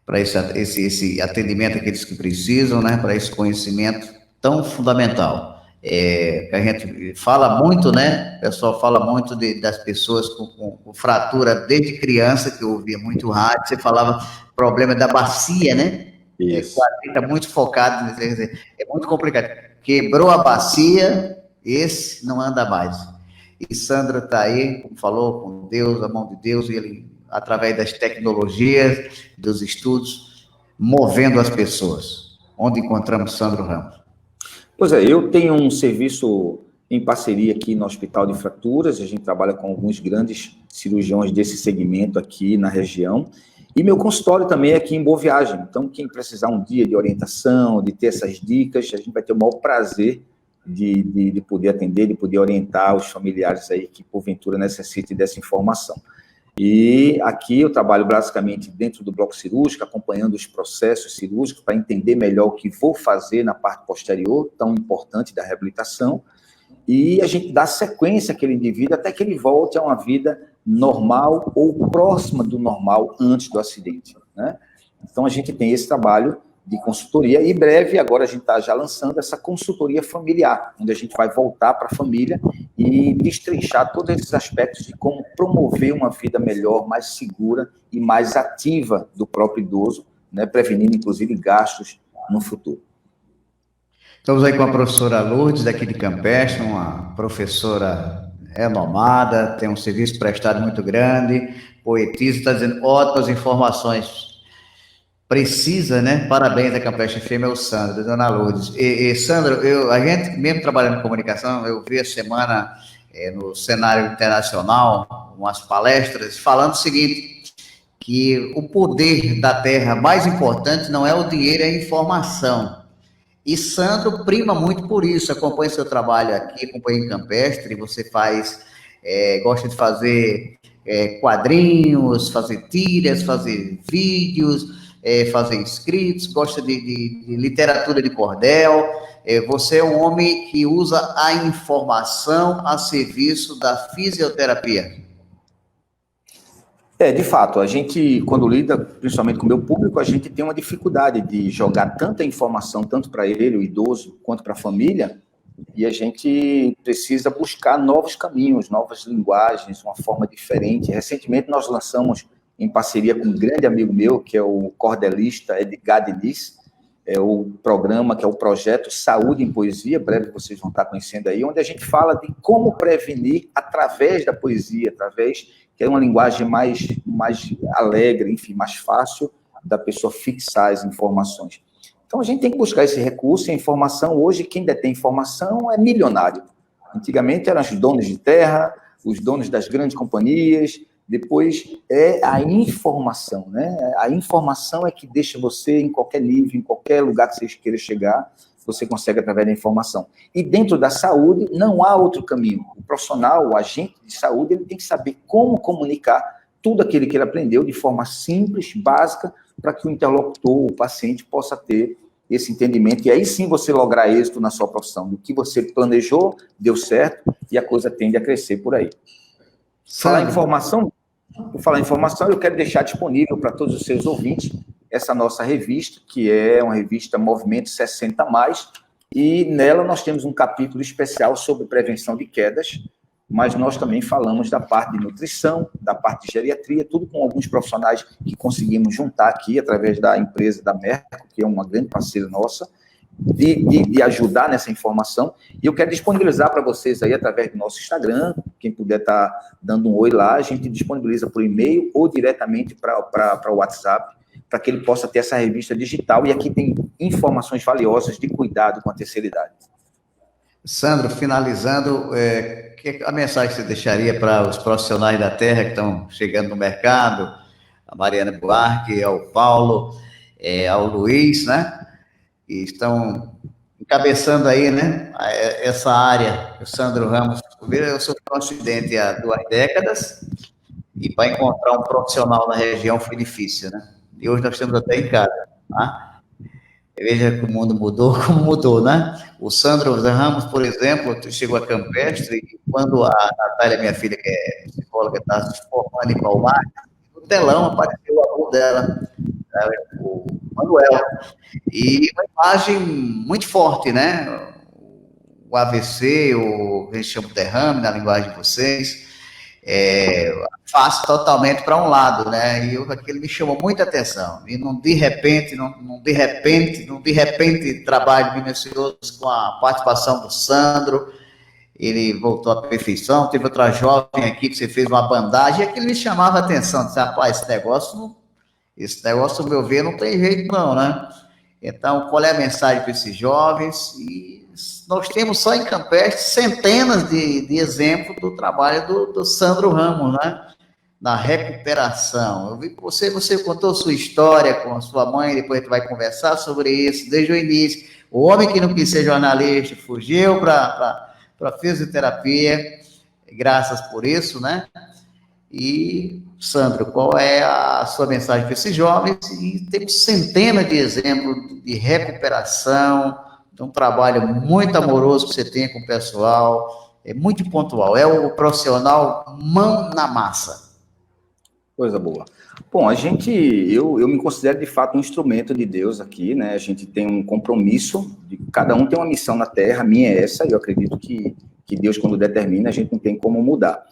para esse atendimento àqueles que precisam, né, para esse conhecimento tão fundamental. Que a gente fala muito, né? O pessoal fala muito das pessoas com fratura desde criança, que eu ouvia muito rádio, você falava problema da bacia, né? Isso. Está muito focado, é muito complicado. Quebrou a bacia, esse não anda mais. E Sandra está aí, como falou, com Deus, a mão de Deus, e ele, através das tecnologias, dos estudos, movendo as pessoas. Onde encontramos Sandro Ramos? Pois é, eu tenho um serviço em parceria aqui no Hospital de Fraturas, a gente trabalha com alguns grandes cirurgiões desse segmento aqui na região, e meu consultório também é aqui em Boa Viagem, então quem precisar um dia de orientação, de ter essas dicas, a gente vai ter o maior prazer de poder atender, de poder orientar os familiares aí que porventura necessitem dessa informação. E aqui eu trabalho basicamente dentro do bloco cirúrgico, acompanhando os processos cirúrgicos para entender melhor o que vou fazer na parte posterior, tão importante da reabilitação, e a gente dá sequência àquele indivíduo até que ele volte a uma vida normal ou próxima do normal antes do acidente, né? Então a gente tem esse trabalho de consultoria, e em breve, agora a gente está já lançando essa consultoria familiar, onde a gente vai voltar para a família e destrinchar todos esses aspectos de como promover uma vida melhor, mais segura e mais ativa do próprio idoso, né, prevenindo, inclusive, gastos no futuro. Estamos aí com a professora Lourdes, daqui de Campestre, uma professora renomada, tem um serviço prestado muito grande, poetisa, está dizendo ótimas informações. Precisa, né? Parabéns a Campestre FM, é o Sandro, dona Lourdes. Sandro, a gente, mesmo trabalhando em comunicação, eu vi a semana no cenário internacional, umas palestras, falando o seguinte, que o poder da terra mais importante não é o dinheiro, é a informação. E Sandro prima muito por isso, acompanha seu trabalho aqui, acompanha em Campestre, você gosta de fazer quadrinhos, fazer tiras, fazer vídeos, fazer escritos, gosta de literatura de cordel. Você é um homem que usa a informação a serviço da fisioterapia. De fato, a gente, quando lida, principalmente com o meu público, a gente tem uma dificuldade de jogar tanta informação, tanto para ele, o idoso, quanto para a família, e a gente precisa buscar novos caminhos, novas linguagens, uma forma diferente. Recentemente, nós lançamos, em parceria com um grande amigo meu, que é o cordelista Edgar Diniz, o programa, que é o projeto Saúde em Poesia, breve vocês vão estar conhecendo aí, onde a gente fala de como prevenir através da poesia, que é uma linguagem mais alegre, enfim, mais fácil da pessoa fixar as informações. Então, a gente tem que buscar esse recurso, e a informação, hoje, quem detém informação é milionário. Antigamente eram os donos de terra, os donos das grandes companhias, depois é a informação, né? A informação é que deixa você em qualquer nível, em qualquer lugar que você queira chegar, você consegue através da informação. E dentro da saúde, não há outro caminho. O profissional, o agente de saúde, ele tem que saber como comunicar tudo aquilo que ele aprendeu de forma simples, básica, para que o interlocutor, o paciente, possa ter esse entendimento. E aí sim você lograr êxito na sua profissão. Do que você planejou, deu certo, e a coisa tende a crescer por aí. Por falar em informação, eu quero deixar disponível para todos os seus ouvintes essa nossa revista, que é uma revista Movimento 60+, e nela nós temos um capítulo especial sobre prevenção de quedas, mas nós também falamos da parte de nutrição, da parte de geriatria, tudo com alguns profissionais que conseguimos juntar aqui através da empresa da Merco, que é uma grande parceira nossa, de ajudar nessa informação, e eu quero disponibilizar para vocês aí, através do nosso Instagram, quem puder estar dando um oi lá, a gente disponibiliza por e-mail ou diretamente para o WhatsApp, para que ele possa ter essa revista digital, e aqui tem informações valiosas de cuidado com a terceira idade. Sandro, finalizando, a mensagem que você deixaria para os profissionais da terra que estão chegando no mercado, a Mariana Buarque, ao Paulo, ao Luiz, né? E estão encabeçando aí, né? Essa área. O Sandro Ramos, eu sou consulente há 2 décadas, e para encontrar um profissional na região foi difícil, né? E hoje nós estamos até em casa, tá? Veja que o mundo mudou, como mudou, né? O Sandro Ramos, por exemplo, chegou a Campestre, e quando a Natália, minha filha, que é psicóloga, está se formando em Palmares, no telão apareceu o avô dela, o Manuel, e uma imagem muito forte, né? O AVC, o que a gente chama de derrame, na linguagem de vocês, faz totalmente para um lado, né? E aquilo me chamou muita atenção. E não de repente, trabalho minucioso com a participação do Sandro. Ele voltou à perfeição. Teve outra jovem aqui que você fez uma bandagem, e aquilo me chamava a atenção. Disse, rapaz, esse negócio, ao meu ver, não tem jeito, não, né? Então, qual é a mensagem para esses jovens? E nós temos só em Campestre centenas de exemplos do trabalho do Sandro Ramos, né? Na recuperação. Eu vi que você contou sua história com a sua mãe, depois a gente vai conversar sobre isso, desde o início. O homem que não quis ser jornalista fugiu para a fisioterapia, graças por isso, né? E, Sandro, qual é a sua mensagem para esses jovens? E temos centenas de exemplos de recuperação, de um trabalho muito amoroso que você tem com o pessoal, é muito pontual, é o profissional mão na massa. Coisa boa. Bom, eu me considero de fato um instrumento de Deus aqui, né? A gente tem um compromisso, cada um tem uma missão na Terra, a minha é essa, e eu acredito que Deus, quando determina, a gente não tem como mudar.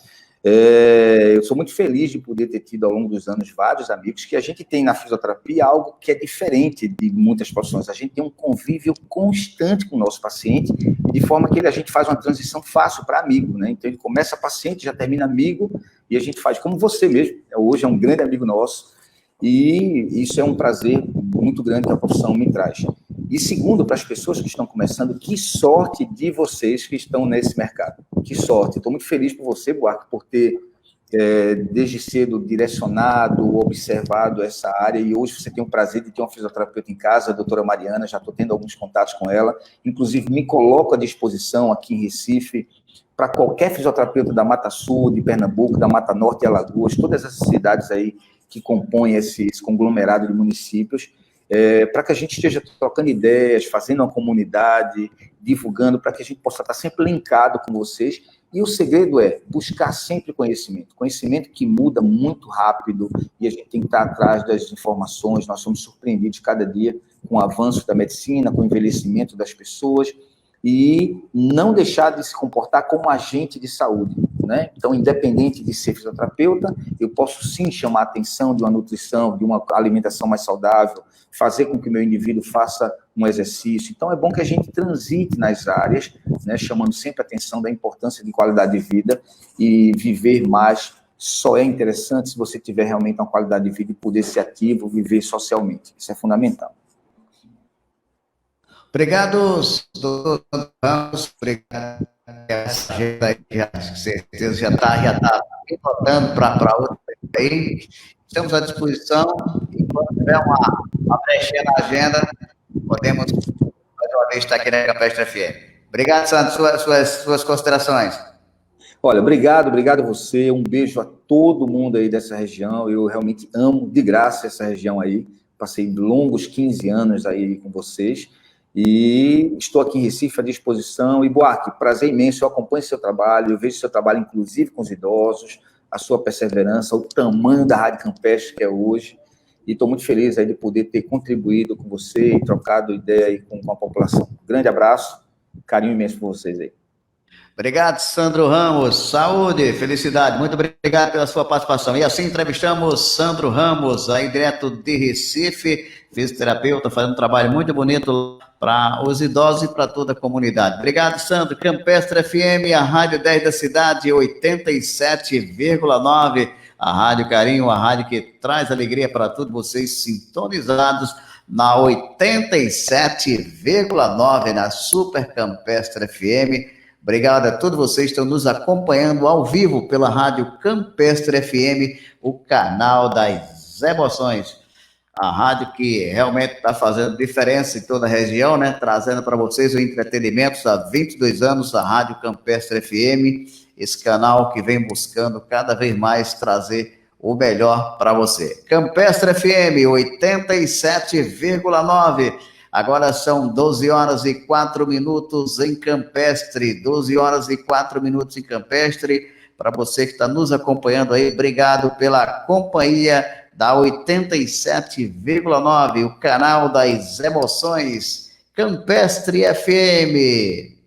Eu sou muito feliz de poder ter tido ao longo dos anos vários amigos, que a gente tem na fisioterapia algo que é diferente de muitas profissões. A gente tem um convívio constante com o nosso paciente, de forma que a gente faz uma transição fácil para amigo, né? Então ele começa paciente, já termina amigo, e a gente faz como você mesmo, hoje é um grande amigo nosso, e isso é um prazer muito grande que a profissão me traz. E segundo, para as pessoas que estão começando, que sorte de vocês que estão nesse mercado. Que sorte. Estou muito feliz por você, Buarque, por ter, desde cedo, direcionado, observado essa área, e hoje você tem o prazer de ter uma fisioterapeuta em casa, a doutora Mariana, já estou tendo alguns contatos com ela, inclusive me coloco à disposição aqui em Recife, para qualquer fisioterapeuta da Mata Sul, de Pernambuco, da Mata Norte e Alagoas, todas essas cidades aí que compõem esse conglomerado de municípios, para que a gente esteja trocando ideias, fazendo uma comunidade, divulgando, para que a gente possa estar sempre linkado com vocês. E o segredo é buscar sempre conhecimento que muda muito rápido, e a gente tem que estar atrás das informações. Nós somos surpreendidos cada dia com o avanço da medicina, com o envelhecimento das pessoas, e não deixar de se comportar como agente de saúde, né? Então, independente de ser fisioterapeuta, eu posso sim chamar a atenção de uma nutrição, de uma alimentação mais saudável, fazer com que o meu indivíduo faça um exercício. Então, é bom que a gente transite nas áreas, né, chamando sempre a atenção da importância de qualidade de vida, e viver mais só é interessante se você tiver realmente uma qualidade de vida e poder ser ativo, viver socialmente. Isso é fundamental. Obrigado, doutor Ramos, obrigado. Essa agenda aí, com certeza já está pilotando para outro aí. Estamos à disposição, e quando tiver uma brechinha na agenda, podemos mais uma vez estar aqui na Campestre FM. Obrigado, Sandro, suas considerações. Olha, obrigado a você, um beijo a todo mundo aí dessa região, eu realmente amo de graça essa região aí, passei longos 15 anos aí com vocês, e estou aqui em Recife à disposição. E, Buarque, prazer imenso, eu acompanho seu trabalho, eu vejo seu trabalho, inclusive, com os idosos, a sua perseverança, o tamanho da Rádio Campestre que é hoje, e estou muito feliz aí de poder ter contribuído com você e trocado ideia aí com a população. Grande abraço, carinho imenso por vocês aí. Obrigado, Sandro Ramos. Saúde, felicidade. Muito obrigado pela sua participação. E assim entrevistamos Sandro Ramos, aí direto de Recife, fisioterapeuta, fazendo um trabalho muito bonito para os idosos e para toda a comunidade. Obrigado, Sandro. Campestre FM, a Rádio 10 da Cidade, 87,9. A Rádio Carinho, a rádio que traz alegria para todos vocês sintonizados na 87,9, na Super Campestre FM. Obrigado a todos vocês que estão nos acompanhando ao vivo pela Rádio Campestre FM, o canal das emoções. A rádio que realmente está fazendo diferença em toda a região, né? Trazendo para vocês o entretenimento há 22 anos, a Rádio Campestre FM, esse canal que vem buscando cada vez mais trazer o melhor para você. Campestre FM 87,9. Agora são 12 horas e 4 minutos em Campestre, 12 horas e 4 minutos em Campestre. Para você que está nos acompanhando aí, obrigado pela companhia da 87,9, o canal das emoções, Campestre FM.